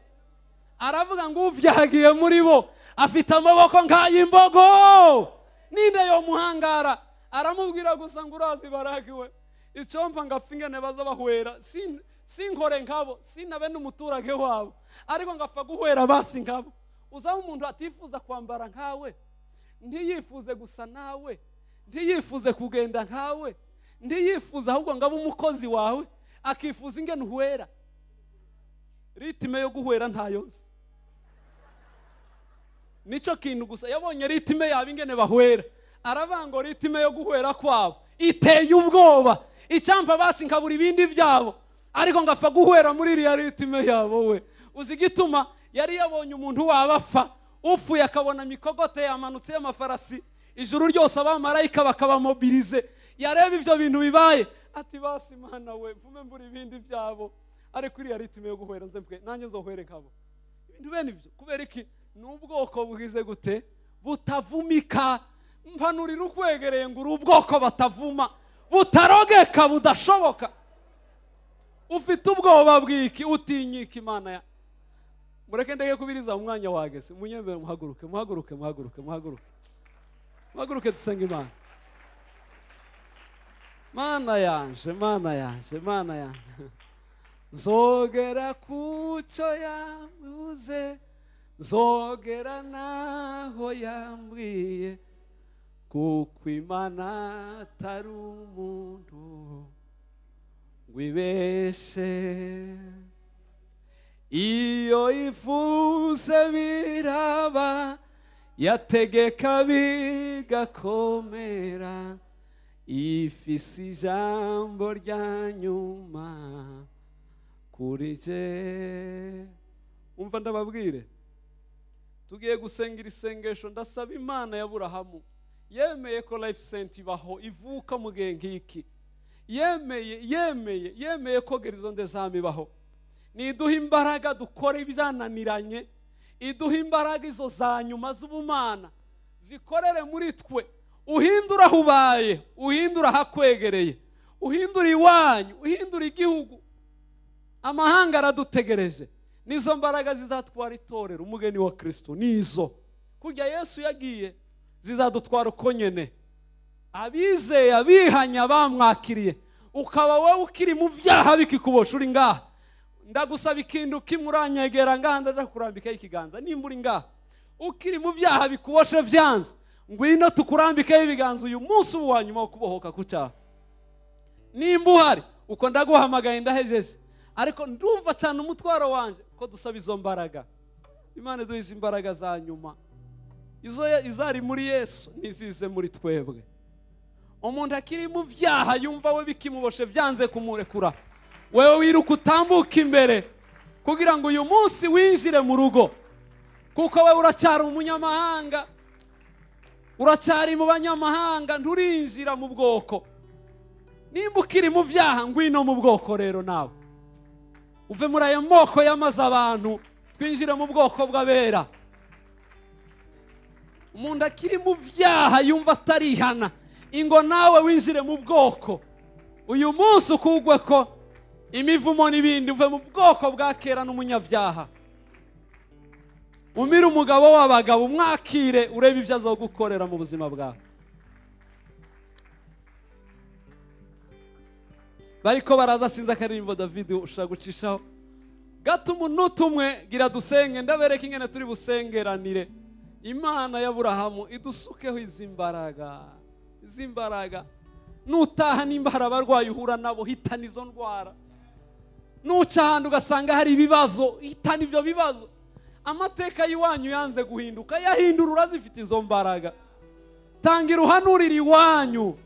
Aravuga ngo uvyagiye muri bo afite amaboko nk'ay'imbogo. Ninde yo muhangara? Aramubwira gusa ngo urazi barakiwe icompa ngafingane baza bahwera sinkore nkabo sinabe n'umuturage wabo ariko ngapfa guhwera basi nkabo. Uzaba umuntu atifuza kwambara nkawe, ntiyifuze gusa nawe, ntiyifuze kugenda nkawe, ntiyifuza ahubwo ngaba umukozi wawe akifuza ingene uhwera. Ritime yo guhwera ntayo nzi. Nico kintu gusa yabonye ritime yabo ingene bahwera. Aravango ritime yo guhwera kwabo iteye ubwoba. Icyampa basi nkabura ibindi byabo. ariko ngapfa guhera muri iriya ritime yabo we. Uzi igituma? Yari yabonye umuntu wabapfa upfuye akabona mikogote yamanutse y'amafarasi, ijuru ryose abamarayika bakabamobilize, yareba ibyo bintu bibaye ati basi Mana we mvume mbura ibindi byabo, ariko iriya ritime yo guhera nze mbwe nanjye nzohwere nkabo. Ibintu bene ibyo kubera iki? N'ubwoko bwize gute? Butavumika. Mpanurira ukwegereye ngo uri ubwoko batavuma, butarogeka, budashoboka. Ufite ubwoba bw'iki? Utinyika Imana ya. Mureke ndege kubiriza umwanya wageze. Munyemere muhaguruke, muhaguruke, muhaguruke, muhaguruke. Muhaguruke dusenga Imana. Mana yanje, Mana yanje, Mana yanje. Nzogera kuco yavuze, nzogera naho yambwiye, kuko Imana atari umuntu ngwibeshe. Iyo ivuze biraba, yategeka bigakomera, ifise ijambo rya nyuma kuri je. Umva ndababwire, tugiye gusengera isengesho. Ndasaba Imana ya Aburahamu yemeye ko Life Center ibaho, ivuka mu gihe nk'iki, yemeye ko Horizon des Âmes ibaho. Niduha imbaraga dukore ibyananiranye, iduha imbaraga izo za nyuma z'ubumana zikorere muri twe. Uhindura aho ubaye, uhindura ahakwegereye, uhindura iwanyu, uhindura igihugu. Amahanga aradutegereje. Nizo mbaraga zizatwara itorero umugeni wa Kristo, nizo kurya Yesu yagiye zizadutwara uko nyene. Abizeye abihanya bamwakiriye, ukaba wowe ukiri mu byaha bikikubosha uri ngaha, ndagusaba ikintu kimwe, uranyegera ngaha ndaje kurambikaho ikiganza. Nimba uri ngaha ukiri mu byaha bikuboshe byanze, ngwino tukurambikeho ibiganza uyu munsi ubu wa nyuma wo kubohoka ku cyaha. Nimba uhari uko ndaguhamagaye ndahejeje, ariko ndumva cyane umutwaro wanje ko dusaba izo mbaraga. Imana duhize imbaraga za nyuma, izo izari muri Yesu nizize muri twebwe. Umuntu akiri mu byaha yumva we bikimuboshe byanze kumurekura, wewe wiruka utambuka imbere kugira ngo uyu munsi winjire mu rugo, kuko we uracyari umunyamahanga, uracyari mu banyamahanga, nturinjira mu bwoko. Nimba ukiri mu byaha ngwino mu bwoko rero nawe uve muri ayo moko yamaze abantu, twinjire mu bwoko bw'abera. Umuntu akiri mu byaha yumva atarihana, ingo nawe winjire mu bwoko uyu munsi, ukugwe ko imivumo n'ibindi, uve mu bwoko bwa kera n'umunyabyaha. Umire umugabo w'abagabo, umwakire, urebe ibyo azogukorera mu buzima bwawe. Bariko baraza sinza akarimbo David ushaka gucishaho gato umunota umwe, gira dusenge ndabereka ingene turi busengeranire. Imana ya Aburahamu idusukeho izi mbaraga. Nutaha nimbara abarwayi uhura nabo, hitana izo ndwara. Nuca ahantu ugasanga hari ibibazo, hitana ibyo bibazo. Amateka y'iwanyu yanze guhinduka, yahindura urazifite izo mbaraga. Tangira uhanurira iwanyu.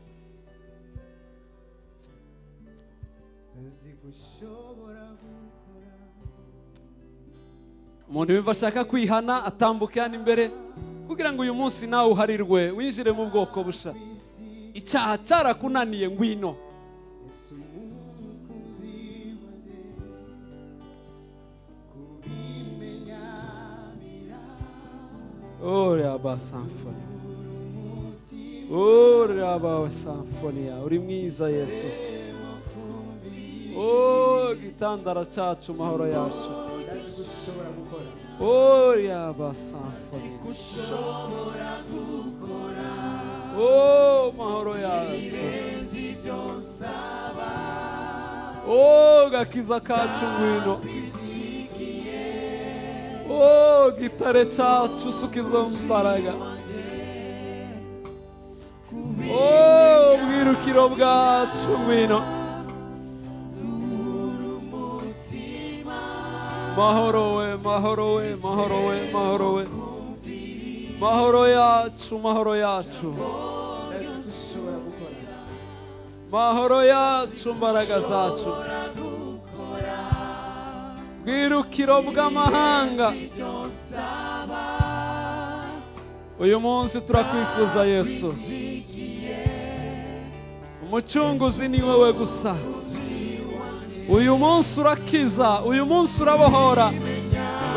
Umuntu wumva ashaka kwihana atambuke hano imbere kugira ngo uyu munsi nawe uharirwe, winjire mu bwoko busha. Icyaha cyarakunaniye, ngwino. Ora ba symphony, ora ba symphony, uri mwiza Yesu. Oh, gitandara cyacu, mahoro yacu. Ora ba symphony, oh mahoro yacu. Oh, gakiza kacu ngwino. Oh, gitare cyacu suka izo mbaraga. Oh, bwirukiro bwacu ngwino. Mahoro we, mahoro we, mahoro we, mahoro we. Mahoro yacu, mahoro yacu. Mahoro yacu, mbaraga zacu. bwirukiro bw'amahanga. Uyu munsi turakwifuza Yesu, umucunguzi ni wowe gusa. Uyu munsi urakiza, uyu munsi urabohora,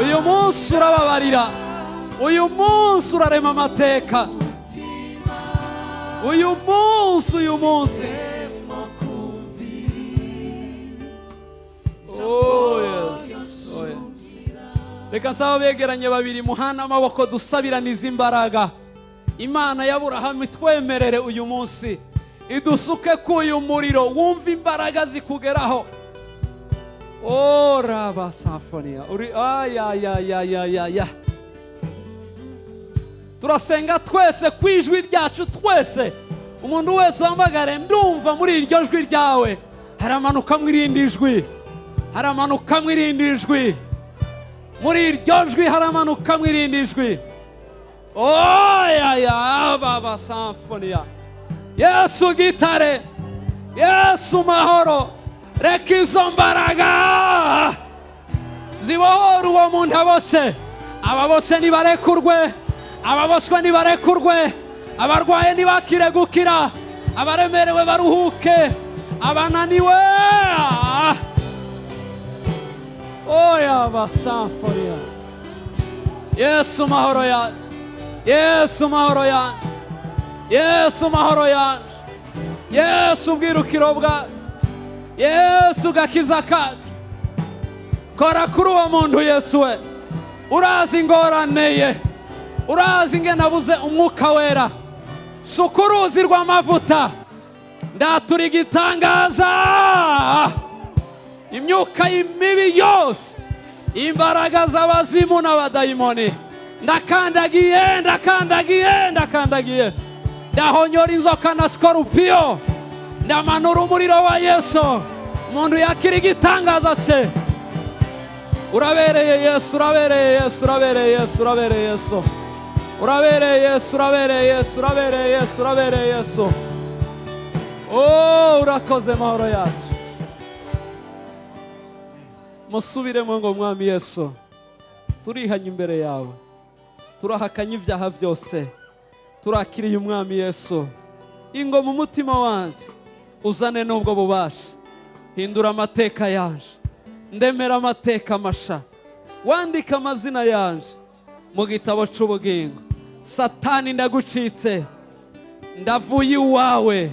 uyu munsi urababarira, uyu munsi urarema amateka, uyu munsi. Oh yes, oh yes. Reka nsaba begeranye babiri muhana amaboko dusabiraniza imbaraga. Imana y'Aburahamu itwemerere uyu munsi, idusuke ku uyu muriro, wumva imbaraga zikugeraho. Oh Raba Symphony, ya. Turasenga twese kwijwi ryacu twese. Umuntu wese wambagare ndumva muri iryo jwi ryawe. Haramanuka mwirindi jwi. Haramanuka mwirindi jwi. Muri iryo jwi haramanuka mwirindi jwi. Oh ya Baba Symphony. Yesu gitare. Yesu mahoro. Reka izo mbaraga zibohora uwo muntu aboshe. Ababoshe nibarekurwe, ababoshwe nibarekurwe, abarwaye nibakire gukira, abaremerewe baruhuke, abananiwe. Oya basamforia. Yesu mahoro yacu, Yesu mahoro yacu, Yesu mahoro yacu, Yesu bwirukiro bwacu, Yesu gakiza kacu. Kora kuri uwo muntu Yesu we. Urazi ingorane ye, urazi ingene abuze umwuka wera. Suka uruzi rw'amavuta, ndatura igitangaza. Imyuka y'imibi yose, imbaraga z'abazimu n'abadayimoni, ndakandagiye. Ndahonyora inzoka na skorupio, ndamanura umuriro wa Yesu. Umuntu yakira igitangaza cye. Urabereye Yesu, urabereye Yesu, urabereye Yesu, urabereye Yesu. Urabereye Yesu, urabereye Yesu, urabereye Yesu, urabereye Yesu. Oh, urakoze mahoro yacu. Musubiremo ngo Mwami Yesu, turihanye imbere yawe, turahakanye ibyaha byose, turakiriye Umwami Yesu. Ingo mu mutima wanje uzane n'ubwo bubasha, hindura amateka yanje, ndemera amateka masha, wandika amazina yanje mu gitabo c'ubugingo. Satani ndagucitse, ndavuye iwawe,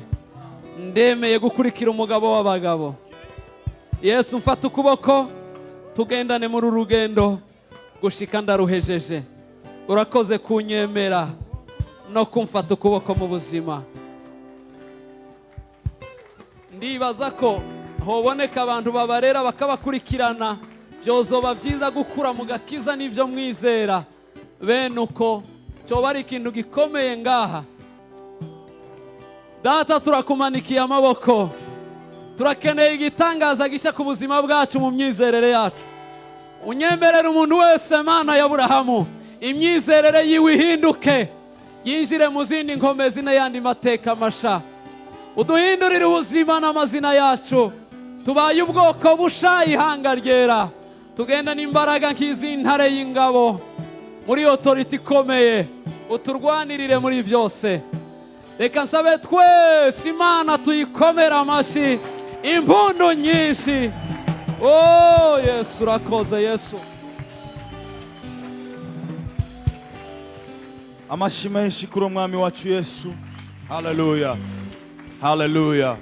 ndemeye gukurikira umugabo w'abagabo. Yesu mfata ukuboko, tugendane muri urugendo gushika ndaruhejeje. Urakoze kunyemera no kumfata ukuboko mu buzima. Ndibaza ko hoboneka abantu babarera bakabakurikirana, byozoba byiza gukura mu gakiza n'ivyo mwizera. Bene uko cyoba ari ikintu gikomeye ngaha. Data, turakumanikiye amaboko, turakeneye igitangaza gishya ku buzima bwacu mu myizerere yacu. Unyemerere umuntu wese Mana y'Aburahamu, imyizerere yiwe ihinduke, yinjire mu zindi nkomezi n'ayandi mateka masha. Uduhindurire ubuzima n'amazina yacu, tubaye ubwoko busha ihanga ryera, tugenda n'imbaraga nk'iz'intare y'ingabo, muri autority ikomeye, uturwanirire muri byose. Reka nsabe twese Imana tuyikomera amashyi, impundu nyinshi. Oh Yesu, urakoze Yesu. Amashyi menshi kuri umwami wacu Yesu. Hallelujah. Hallelujah.